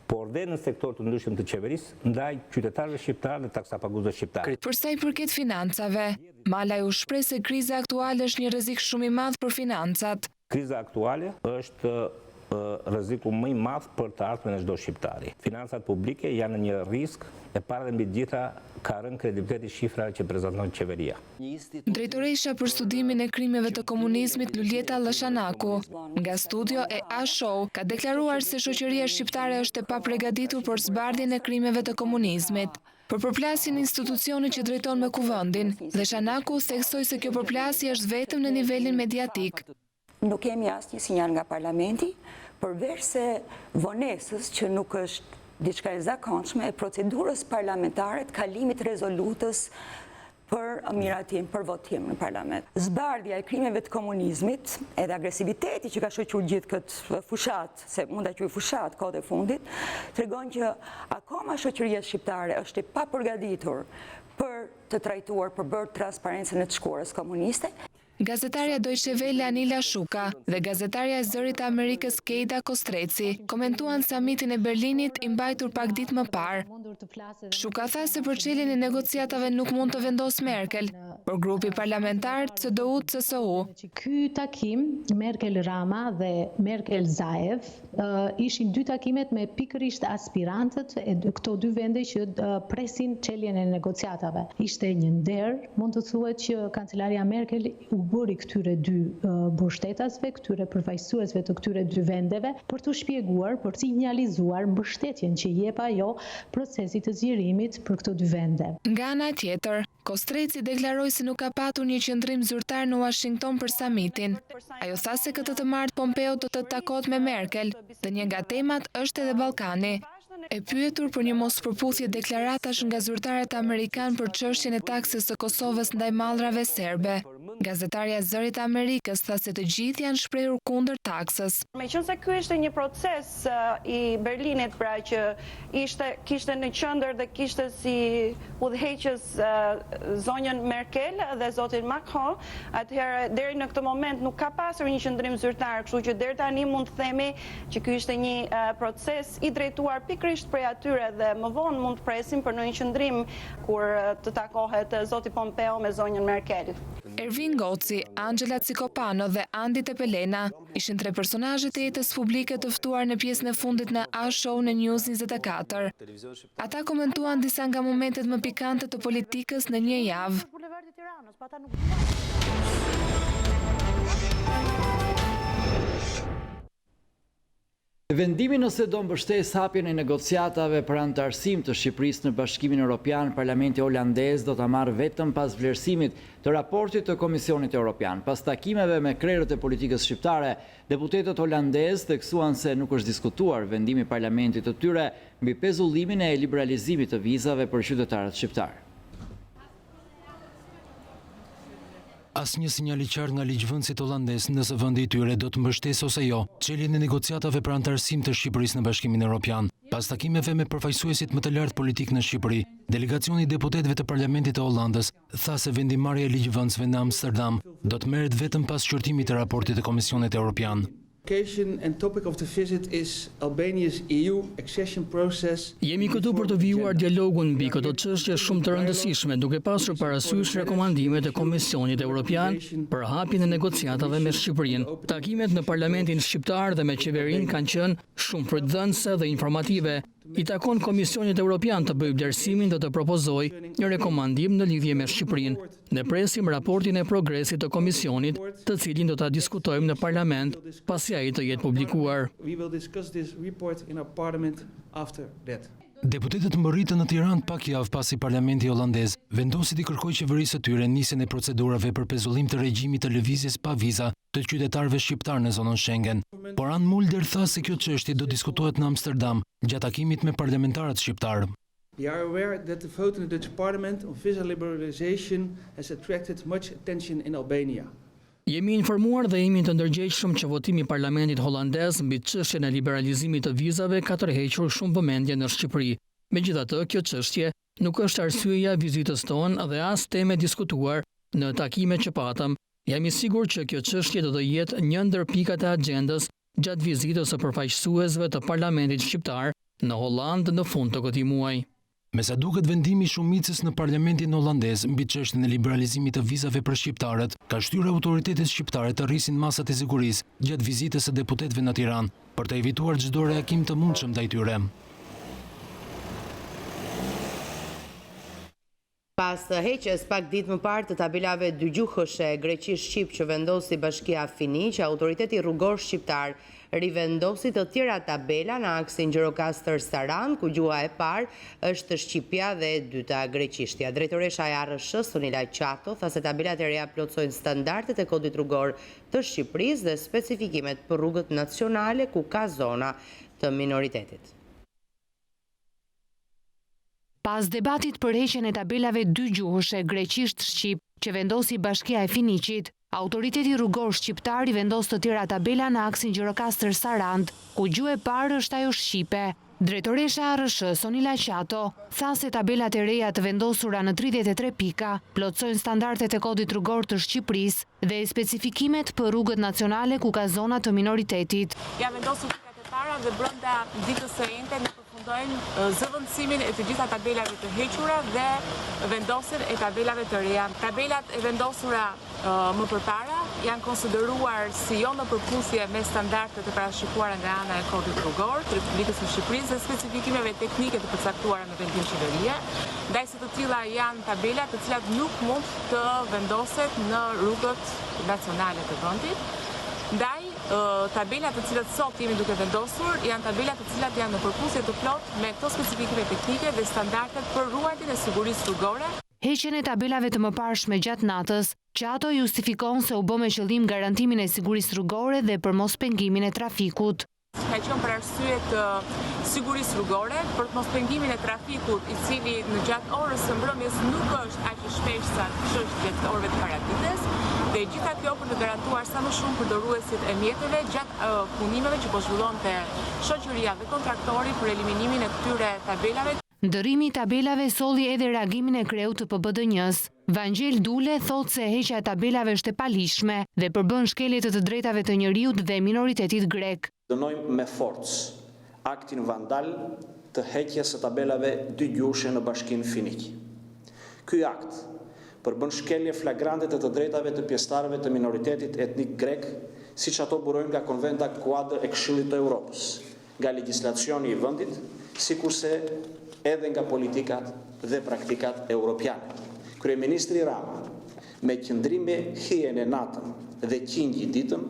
por dhe në sektor të ndryshëm të qeverisë ndaj qytetarëve shqiptarë dhe taksapaguesve shqiptarë. Për sa i përket financave, Malaj u shpreh se kriza aktuale është një rrezik shumë i madh për financat. Kriza aktuale është rreziku më i madh për të ardhmen e çdo shqiptari. Financat publike janë në një risk e para dhe mbi të gjitha ka rënë kredibiliteti shifrave që prezanton qeveria. Drejtoresha për studimin e krimeve të komunizmit Luljeta Leshanaku nga studio e A-Show ka deklaruar se shoqëria shqiptare është e paprergatitur për zbardhjen e krimeve të komunizmit. Për përplasjen e institucionit që drejton me kuvendin, Leshanaku theksoi se kjo përplasje është vetëm në nivelin mediatik. Nuk kemi asnjë sinjal nga parlamenti, përveç se vonesës që nuk është diçka e zakonshme e procedurës parlamentare të kalimit rezolutës për miratim, për votim në parlament. Zbardhja e krimeve të komunizmit edhe agresiviteti që ka shoqëruar gjithë këtë fushat, se mund ta quaj fushat kohët e fundit, tregon që akoma shoqëria shqiptare është e papërgatitur për të trajtuar për bërë transparencën e të shkuarës komuniste. Gazetarja Deutsche Welle Anila Shuka dhe gazetarja e zërit të Amerikës Keida Kostreci komentuan samitin e Berlinit i mbajtur pak ditë më parë. Shuka tha se për çeljen e negociatave nuk mund të vendos Merkel, por grupi parlamentar CDU-CSU. Ky takim Merkel-Rama dhe Merkel-Zaev ishin dy takimet me pikërisht aspirantët e këto dy vende që presin çeljen e negociatave. Ishte një nder, mund të thuhet që kancelaria Merkel u bëri këtyre dy mbështetasve, këtyre përfaqësuesve të këtyre dy vendeve për të shpjeguar, për të sinjalizuar mbështetjen që jep ajo procesit të zgjerimit për këto dy vende. Nga ana tjetër, Kostreci deklaroi se nuk ka patur një qendrim zyrtar në Washington për samitin. Ajo tha se këtë të martë Pompeo do të takohet me Merkel dhe një nga temat është edhe Ballkani. E pyetur për një mospërputhje deklaratash nga zyrtarët amerikan për çështjen e taksës së Kosovës ndaj mallrave serbe, gazetarja e Zërit të Amerikës tha se të gjithë janë shprehur kundër taksës. Meqense ky ishte një proces i Berlinit, pra që kishte në qendër dhe kishte si udhëheqës zonjën Merkel dhe zotin Macron, atëherë deri në këtë moment nuk ka pasur një qendrim zyrtar, kështu që deri tani mund të themi që ky ishte një proces i drejtuar pikërisht prej atyre dhe më vonë mund të presim për në një qendrim kur të takohet zoti Pompeo me zonjën Merkel. Ervin Goci, Angela Cikopano dhe Andi Tepelena ishin tre personazhet e jetës publike të ftuar në pjesën e fundit në A-Show në News24. Ata komentuan disa nga momentet më pikante të politikës në një javë. Vendimi nëse do mbështes hapjen e negociatave për anëtarësim të Shqipërisë në Bashkimin Evropian, Parlamenti holandez do ta marrë vetëm pas vlerësimit të raportit të Komisionit Evropian. Pas takimeve me krerët e politikës shqiptare, deputetët holandez theksuan se nuk është diskutuar vendimi i parlamentit të tyre mbi pezullimin e liberalizimit të vizave për qytetarët shqiptar. Asnjë sinjal i qartë nga ligjvënësit holandez nëse vendi i tyre do të mbështesë ose jo çeljen e negociatave për anëtarësim të Shqipërisë në Bashkimin Evropian. Pas takimeve me përfaqësuesit më të lartë politik në Shqipëri, delegacioni i deputetëve të Parlamentit të Hollandës tha se vendimarrja e ligjvënësve në Amsterdam do të merret vetëm pas qortimit të raportit të Komisionit Evropian. And topic of the visit is Albania's EU accession process. Jemi këtu për të vijuar dialogun mbi këto çështje shumë të rëndësishme, duke pasur parasysh rekomandimet e Komisionit Evropian për hapjen e negociatave me Shqipërinë. Takimet në Parlamentin shqiptar dhe me qeverinë kanë qenë shumë frutëdhënëse dhe informative. I takon Komisionit Evropian të bëjë vlerësimin dhe të propozojë një rekomandim në lidhje me Shqipërinë. Ne presim raportin e progresit të Komisionit, të cilin do ta diskutojmë në Parlament pasi ai të jetë publikuar. Deputetët mbërritën në Tiranë pak javë pasi Parlamenti holandez vendosi të kërkojë qeverisë së tyre nisjen e procedurave për pezullim të regjimit të lëvizjes pa viza të qytetarëve shqiptar në zonën Schengen. Por Ann Mulder tha se kjo çështje do diskutohet në Amsterdam gjatë takimit me parlamentarët shqiptar. We are aware that the vote in the Dutch Parliament on visa liberalization has attracted much attention in Albania. Jemi informuar dhe jemi të ndërgjegjshëm që votimi i Parlamentit holandez mbi çështjen e liberalizimit të vizave ka tërhequr shumë vëmendje në Shqipëri. Megjithatë, kjo çështje nuk është arsyeja vizitës tonë dhe as temë diskutuar në takimet që patëm. Jam i sigurt që kjo çështje do të jetë një ndër pikat e agjendës gjatë vizitës së përfaqësuesve të Parlamentit shqiptar në Holland në fund të këtij muaji. Me sa duket vendimi i shumicës në Parlamentin holandez mbi çështjen e liberalizimit të vizave për shqiptarët, ka shtyrë autoritetet shqiptare të rrisin masat e sigurisë gjatë vizitës së deputetëve në Tiranë për të evituar çdo reakim të mundshëm ndaj tyre. Pas të heqjes pak ditë më parë të tabelave dëgjuhëshe greqisht-shqip që vendosi Bashkia Fini, që autoriteti rrugor shqiptar rivendosi të tjera tabela në aksin Gjirokastër-Saran, ku gjuha e parë është shqipja dhe e dyta greqishtja. Drejtoresha e ARSH-s, Sonila Qato, tha se tabelat e reja plotësojnë standardet e kodit rrugor të Shqipërisë dhe specifikimet për rrugët nacionale ku ka zona të minoritetit. Pas debatit për heqjen e tabelave dy gjuhëshe greqisht-shqip që vendosi Bashkia e Finiqit, autoriteti rrugor shqiptar i vendos të tjera tabela në aksin Gjirokastër Sarand, ku gjuhë e parë është ajo shqipe. Drejtoresha ARSH Sonila Qato tha se tabelat e reja të vendosura në 33 pika plotësojnë standardet e kodit rrugor të Shqipërisë dhe specifikimet për rrugët nacionale ku ka zona të minoritetit. Ja vendosur pikat e para dhe brenda ditës së njëjtë ne përfundojmë zëvendësimin e të gjitha tabelave të hequra dhe vendosjen e tabelave të reja. Tabelat e vendosura më përpara janë konsideruar si jo në përputhje me standardet e parashikuara nga ana e kodit rrugor të Republikës së Shqipërisë dhe specifikimeve teknike të përcaktuara në vendim qeverie, ndaj se të tilla janë tabela të cilat nuk mund të vendoset në rrugët nacionale të vendit. Ndaj tabelat të cilat sot jemi duke vendosur janë tabelat të cilat janë në përputhje të plot me këto specifikime teknike dhe standardet për ruajtjen e sigurisë rrugore. Heqjen e tabelave të mëparshme gjatë natës, Qato justifikon se u bë me qëllim garantimin e sigurisë rrugore dhe për mos pengimin e trafikut. Ka qenë për arsye të sigurisë rrugore, për të mos pengimin e trafikut, i cili në gjatë orës së mbrëmjes nuk është aq i shpejtë sa çështjet e orëve të paradites, dhe gjitha kjo për të garantuar sa më shumë përdoruesit e mjeteve gjatë punimeve që po zhvillonte shoqëria dhe kontraktori për eliminimin e këtyre tabelave. Ndërrimi i tabelave solli edhe reagimin e kreut të PBDN-s. Vangjel Dule thot se heqja e tabelave është e palishme dhe përbën shkelje të drejtave të njerëzit dhe minoritetit grek. Dënojmë me forcë aktin vandal të heqjes së tabelave dy gjuhëshe në Bashkinë Finiq. Ky akt përbën shkelje flagrante të drejtave të pjesëtarëve të minoritetit etnik grek, siç ato burojnë nga Konventa Kuadër e Këshillit të Evropës, nga legjislacioni i vendit, sikurse edhe nga politikat dhe praktikat europiane. Kryeministri Rama, me qëndrime hije e natën dhe qingji ditën,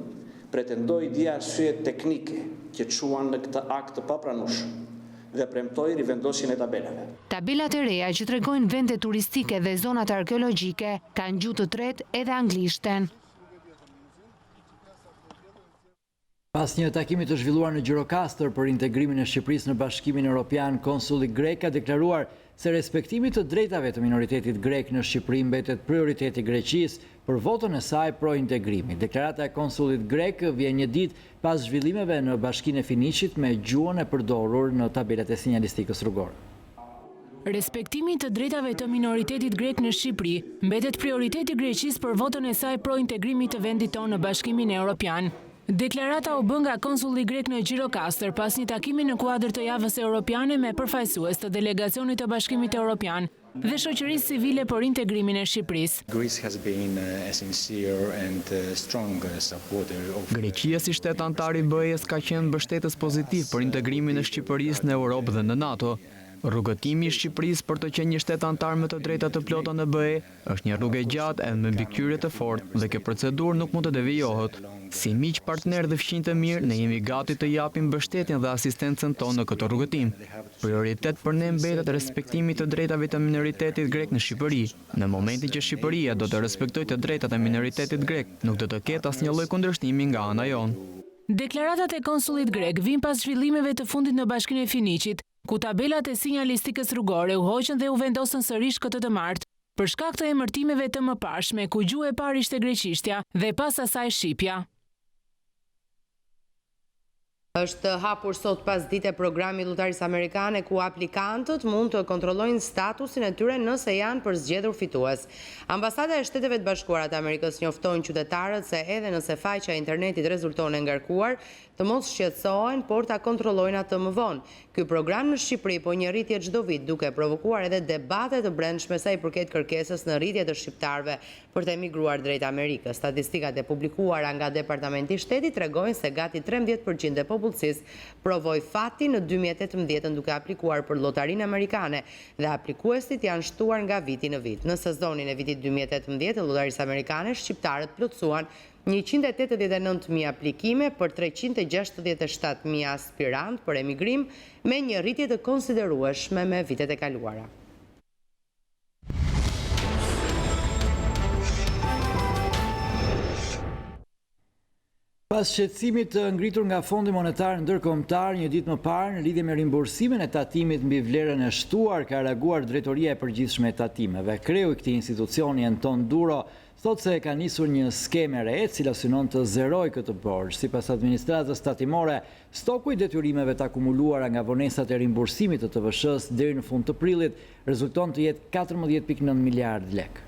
pretendoi di arsye teknike që çuan në këtë akt të papranueshëm dhe premtoi rivendosjen e tabelave. Tabelat e reja që tregojnë vende turistike dhe zonat arkeologjike kanë gjuhë të tretë edhe anglishten. Pas një takimi të zhvilluar në Gjirokastër për integrimin e Shqipërisë në Bashkimin Evropian, konsulli grek ka deklaruar se respektimi të drejtave të minoritetit grek në Shqipëri mbetet prioriteti Greqisë për votën e saj pro-integrimi. Deklarata e konsullit grek vjen një ditë pas zhvillimeve në Bashkinë e Finiqit me gjuhën e përdorur në tabelat e sinjalistikës rrugore. Respektimi të drejtave të minoritetit grek në Shqipëri mbetet prioriteti Greqisë për votën e saj pro-integrimi të vendit tonë në Bashkimin Evropian. Deklarata u bë nga konsulli grek në Gjirokastër pas një takimi në kuadër të javës europiane me përfaqësues të delegacionit të Bashkimit Evropian dhe shoqërisë civile për integrimin e Shqipërisë. Greqia si shtet antar i BE-s ka qenë mbështetës pozitiv për integrimin e Shqipërisë në Europë dhe në NATO. Rrugëtimi i Shqipërisë për të qenë një shtet antar me të drejta të plota në BE është një rrugë e gjatë edhe me mbikëqyrje të fortë dhe kjo procedurë nuk mund të devijohet. Si miq, partner dhe fëmijë të mirë, ne jemi gati të japim mbështetjen dhe asistencën tonë në këtë rrugëtim. Prioritet për ne mbetet respektimi të drejtave të minoritetit grek në Shqipëri. Në momentin që Shqipëria do të respektojë të drejtat e minoritetit grek, nuk do të ketë asnjë lloj kundërshtimi nga ana jonë. Deklaratat e konsullit grek vijnë pas zhvillimeve të fundit në Bashkinë e Finiqit, ku tabelat e sinjalistikës rrugore u hoqën dhe u vendosën sërish këtë të martë, për shkak të emërtimeve të mëparshme ku gjuhë e parë ishte greqishtja dhe pas asaj shqipja. Është hapur sot pas dite programi lutaris amerikane ku aplikantët mund të kontrollojnë statusin e tyre nëse janë për zgjedhur fitues. Ambasada e Shteteve të Bashkuara të Amerikës njofton qytetarët se edhe nëse faqja e internetit rezulton e ngarkuar, të mos shqetësohen, por ta kontrollojnë atë më vonë. Ky program në Shqipëri po një rritje çdo vit, duke provokuar edhe debate të brendshme sa i përket kërkesës në rritje të shqiptarëve për të emigruar drejt Amerikës. Statistikat e publikuara nga Departamenti i Shtetit tregojnë se gati 13% e popullsisë provoi fati në 2018 duke aplikuar për lotarinë amerikane dhe aplikuesit janë shtuar nga viti në vit. Në sezonin e vitit 2018 të lotarisë amerikane, shqiptarët plotësuan 189.000 aplikime për 367.000 aspirant për emigrim, me një rritje të konsiderueshme me vitet e kaluara. Pas shqetësimit të ngritur nga Fondi Monetar Ndërkombëtar një ditë më parë në lidhje me rimbursimin e tatimit mbi vlerën e shtuar, ka reaguar Drejtoria e Përgjithshme e Tatimeve. Kreu i këtij institucioni Anton Duro thotë se ka nisur një skemë re e cila synon të zerojë këtë borxh. Sipas administratës tatimore, stoku i detyrimeve të akumuluara nga vonesat e rimbursimit të TVSH-s deri në fund të prillit rezulton të jetë 14.9 miliardë lekë.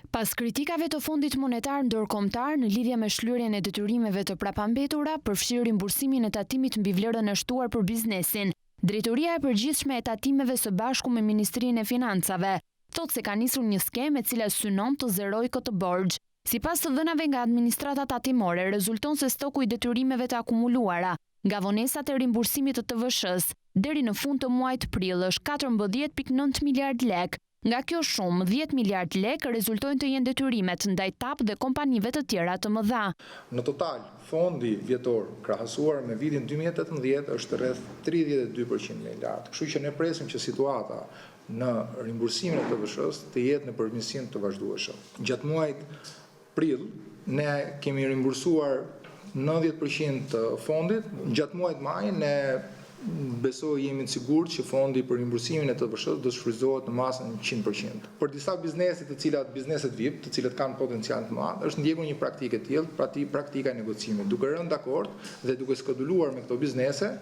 Pas kritikave të Fondit Monetar Ndërkombëtar në lidhje me shlyerjen e detyrimeve të prapambetura, përfshirë rimbursimin e tatimit mbi vlerën e shtuar për biznesin, Drejtoria e Përgjithshme e Tatimeve së bashku me Ministrinë e Financave thotë se ka nisur një skemë e cila synon të zerojë këtë borxh. Sipas të dhënave nga administrata tatimore, rezulton se stoku i detyrimeve të akumuluara nga vonesat e rimbursimit të TVSH-s deri në fund të muajit prill është 14.9 miliardë lekë. Nga kjo shumë, 10 miliardë lekë rezultojnë të jenë detyrimet ndaj TAP dhe kompanive të tjera të mëdha. Në total, fondi vjetor krahasuar me vitin 2018 është rreth 32% miliardë. Kështu që ne presim që situata në rimbursimin e TVSH-s të jetë në përmirësim të vazhdueshëm. Gjatë muajit prill, ne kemi rimbursuar 90% të fondit, gjatë muajit maj ne besoj jemi të sigurt që fondi për rimbursimin e TVSH-s do të shfrytëzohet në masën 100%. Për disa bizneset bizneset VIP, të cilët kanë potencial të madh, është ndjekur një praktikë e tillë, praktika e negocimit, duke rënë dakord dhe duke skeduluar me këto biznese,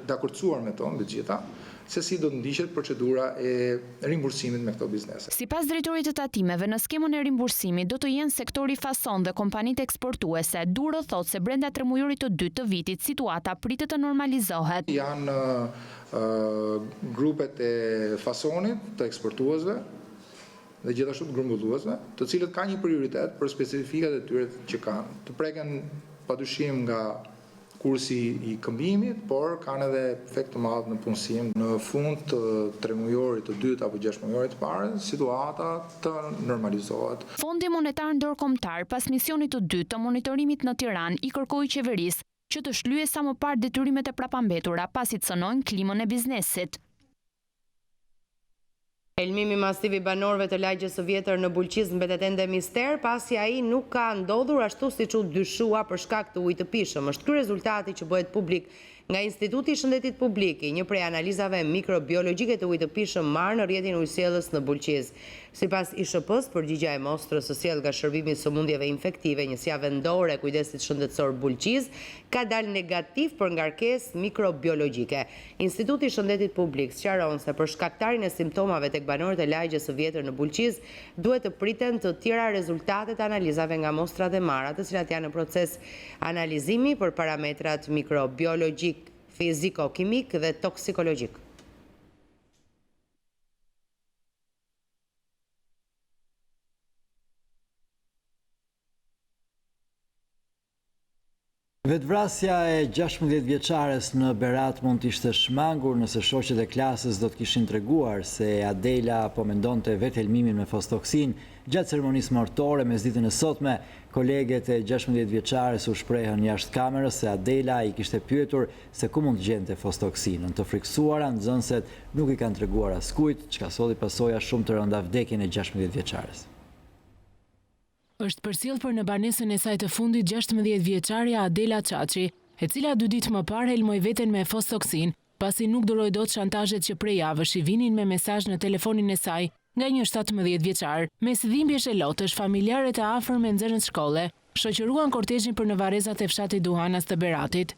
dakordsuar me to me gjitha, se si do të ndiqet procedura e rimbursimit me këto biznese. Sipas drejtorit të tatimeve, në skemën e rimbursimit do të jenë sektori fason dhe kompanitë eksportuese. Duro thotë se brenda tremujorit të dytë të vitit situata pritet të normalizohet. Janë grupet e fasonit të eksportuesve dhe gjithashtu të grumbulluesve, të cilët kanë një prioritet për specifikat e tyre që kanë. Të preken padyshim nga kursi i këmbimit, por kanë edhe efekt të madh në punësim. Në fund të tremujorit të dytë apo 6 mujorit të parë, situata të normalizohet. Fondi Monetar Ndërkombëtar pas misionit të dytë të monitorimit në Tiranë i kërkoi qeverisë që të shlyejë sa më parë detyrimet e prapambetura pasi të cënojnë klimën e biznesit. Elmimi masiv i banorëve të lagjes së vjetër në Bulqiz mbetet ende mister, pasi ai nuk ka ndodhur ashtu siç u dyshua për shkak të ujit të pishëm. Është ky rezultati që bëhet publik nga Instituti i Shëndetit Publik, një prej analizave mikrobiologjike të ujit të pishëm marrë në rrjetin ujësjellës në Bulqiz. Sipas ISHP-s, përgjigjja e mostrës së sjellë nga Shërbimi i Sëmundjeve Infektive, njësia vendore e kujdesit shëndetësor Bulqiz, ka dalë negativ për ngarkesë mikrobiologjike. Instituti i Shëndetit Publik sqaron se për shkaktarin e simptomave tek banorët e lagjes së vjetër në Bulqiz, duhet të priten të tjera rezultatet e analizave nga mostrat e marra, të cilat janë në proces analizimi për parametrat mikrobiologjik, fiziko-kimik dhe toksikologjik. Vetvrasja e 16 vjeçares në Berat mund të ishte shmangur nëse shoqet e klasës do të kishin treguar se Adela po mendonte vetë helmimin me fostoksin. Gjatë ceremonisë martore mesditën e sotme, koleget e 16 vjeçares u shprehën jashtë kamerës se Adela i kishte pyetur se ku mund të gjente fostoksinën. Të friksuara, nxënëset nuk i kanë treguar askujt, çka solli pasoja shumë të rënda vdekjen e 16 vjeçares. Është përcjell për në banesën e saj të fundit 16 vjeçaria Adela Çaçi, e cila 2 ditë më parë helmoi veten me fostoksin, pasi nuk duroi dot shantazhet që prej javësh i vinin me mesazh në telefonin e saj nga një 17 vjeçar. Mes dhimbjesh e lotësh, familjarët e afërm me nxënës shkolle shoqëruan kortezhin për në varrezat e fshatit Duhanas të Beratit.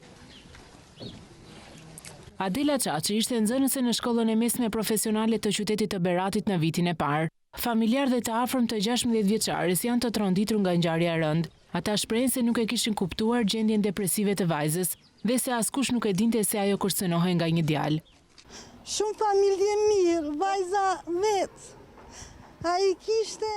Adela Çaçi ishte nxënëse në shkollën e mesme profesionale të qytetit të Beratit në vitin e parë. Familjarë dhe të afërm të 16 vjeçares janë të tronditur nga ngjarja e rëndë. Ata shprehen se nuk e kishin kuptuar gjendjen depresive të vajzës dhe se askush nuk e dinte se ajo kërcënohej nga një djalë. Shumë familje mirë, vajza vetë. Ai kishte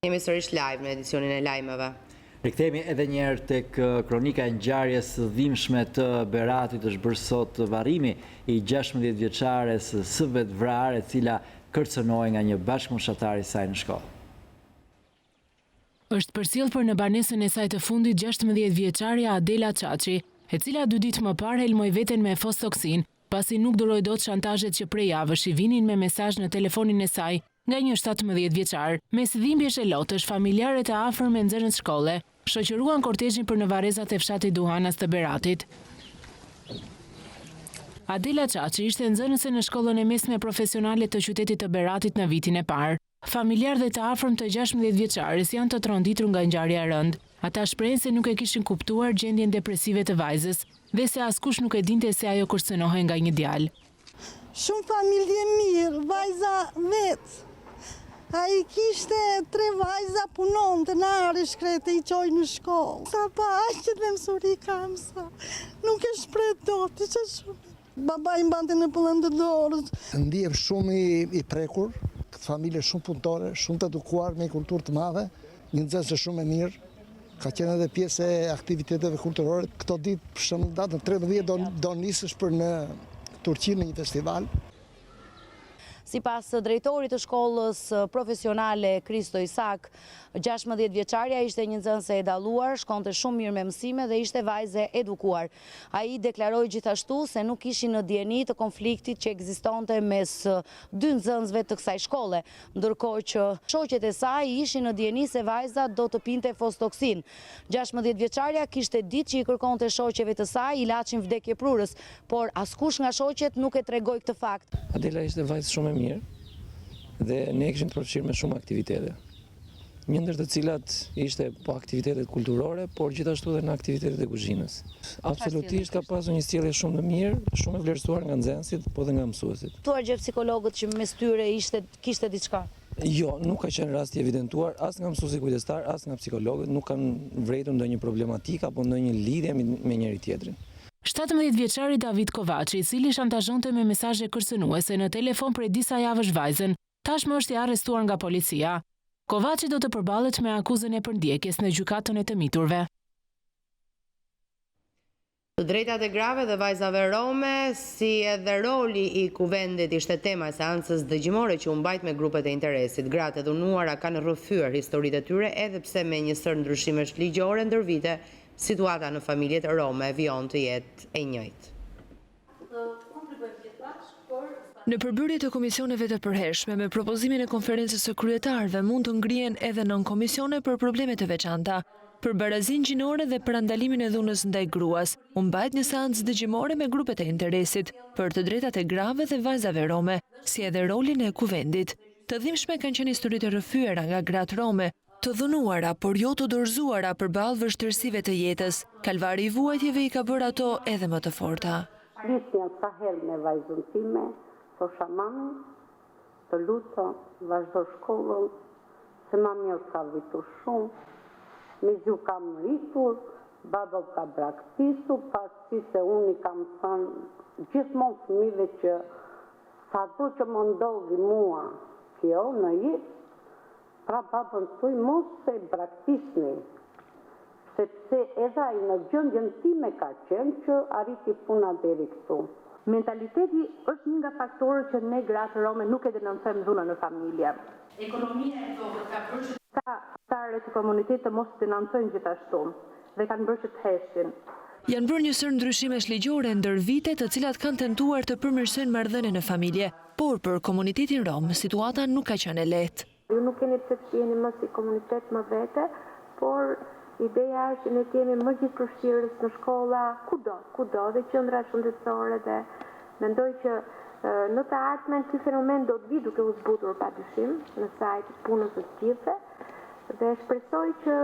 Jemi sërish live në edicionin e lajmeve. Rikthehemi edhe njerë tek kronika e ngjarjes së dhimbshme të Beratit. Është bërë sot varrimi i 16 vjeçares së vetvrarë, e cila kërcënohej nga një bashkëmoshatar i saj në shkollë. Është përcjell për në banesën e saj të fundit 16 vjeçaria Adela Çaçi, e cila 2 ditë më parë helmoi veten me fostoksin, pasi nuk duroi dot shantazhet që prej javësh i vinin me mesazh në telefonin e saj nga një 17 vjeçar. Mes dhimbjesh e lotësh, familjarët e afërm e nxënës shkolle shoqëruan kortezhin për në varrezat e fshatit Duhanas të Beratit. Adela Çaçi ishte nxënëse në shkollën e mesme profesionale të qytetit të Beratit në vitin e parë. Familjarët dhe të afërm të 16 vjeçares janë të tronditur nga ngjarja e rëndë. Ata shprehen se nuk e kishin kuptuar gjendjen depresive të vajzës dhe se askush nuk e dinte se ajo kërcënohej nga një djalë. Shumë familje mirë, vajza vetë. A i kishte 3 vajza punon të nare shkrete i qoj në shkollë. Sa pa ashtë dhe mësuri kam sa. Nuk e shpret do të që shumë. Baba i mbante në pëllën të dorës. Ndihem shumë i prekur, këtë familje shumë punëtore, shumë të edukuar me kulturë të madhe, një nxënëse shumë e mirë. Ka qenë edhe pjesë e aktiviteteve kulturore. Këto ditë për shembull datën 13 do nisësh për në Turqi në një festival. Sipas drejtorit të shkollës profesionale Kristo Isak, 16 vjeçaria ishte një nxënëse e dalluar, shkonte shumë mirë me mësime dhe ishte vajze edukuar. Ai deklaroi gjithashtu se nuk ishin në dieni të konfliktit që ekzistonte mes 2 nxënësve të kësaj shkolle, ndërkohë që shoqet e saj ishin në dieni se vajza do të pinte fostoksin. 16 vjeçaria kishte ditë që i kërkonte shoqeve të saj ilaçin vdekjeprurës, por askush nga shoqet nuk e tregoi këtë fakt. Adela ishte vajzë shumë e mirë dhe ne kishim të përfshirë me shumë aktivitete. Një ndër të cilat ishte po aktivitetet kulturore, por gjithashtu edhe në aktivitetet e kuzhinës. Absolutisht ka pasur një sjellje shumë të mirë, shumë e vlerësuar nga nxënësit, po dhe nga mësuesit. Tuar gjë psikologët që mes tyre kishte diçka? Jo, nuk ka qenë rasti evidentuar as nga mësuesi kujdestar, as nga psikologët, nuk kanë vërejtur ndonjë problematik apo ndonjë lidhje me njëri tjetrin. 17 vjeçari David Kovaçi, i cili shantazhonte me mesazhe kërcënuese në telefon prej disa javësh vajzën, tashmë është i arrestuar nga policia. Kovaçi do të përballet me akuzën e përndjekjes në gjykatën e të miturve. Të drejtat e grave dhe vajzave rome, si edhe roli i kuvendit ishte tema e seancës dëgjimore që u mbajt me grupet e interesit. Gratë e dhunuara kanë rrëfyer historitë e tyre edhe pse me një sër ndryshimesh ligjore ndër vite, situata në familjet rome vion të jetë e njëjtë. Në përbërje të komisioneve të përhershme me propozimin e konferencës së kryetarëve mund të ngrihen edhe nën komisione për probleme të veçanta. Për barazinë gjinore dhe për ndalimin e dhunës ndaj gruas, u mbajt një seancë dëgjimore me grupet e interesit për të drejtat e grave dhe vajzave rome, si edhe rolin e kuvendit. Të dhimbshme kanë qenë historitë e rrëfyera nga gratë rome, të dhunuara, por jo të dorëzuara përballë vështirësive të jetës. Kalvari i vuajtjeve i ka bërë ato edhe më të forta. Lisnja sa herë me vajzën time, thosha mami, të luto, vazhdo shkollën, se mami o ka vitur shumë, me gju kam rritur, baba ka braktisu, pasi se unë i kam thënë gjithmonë fëmijëve që sa do që më ndodhi mua kjo në jetë, pra babën tuj mos se braktisni, sepse edhe ai në gjendjen time ka qenë që arriti puna deri këtu. Mentaliteti është një nga faktorët që ne gratë rome nuk e denoncojmë dhunën në familje. Ekonomia e vogël ka bërë që anëtarët e komunitetit të mos denoncojnë gjithashtu dhe kanë bërë që të heshin. Janë bërë një sër ndryshimesh ligjore ndër vite të cilat kanë tentuar të përmirësojnë marrëdhënien në familje, por për komunitetin rom situata nuk ka qenë e lehtë. Ju nuk keni pse të jeni më si komunitet më vete, por ideja është që ne kemi më gjithë përfshirës në shkolla, kudo dhe qendra shëndetësore dhe mendoj që në të ardhmen ky fenomen do të vi duke u zbutur padyshim në sajt punës së gjithëve dhe shpresoj që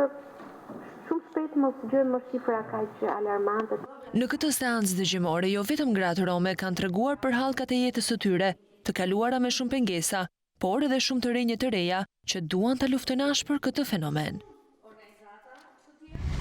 shumë shpejt mos dëgjojmë më shifra kaq alarmante. Në këtë seancë dëgjimore jo vetëm gratë rome kanë treguar për hallkat e jetës së tyre, të kaluara me shumë pengesa, por edhe shumë të rinj të reja që duan ta luftojnë ashpër këtë fenomen.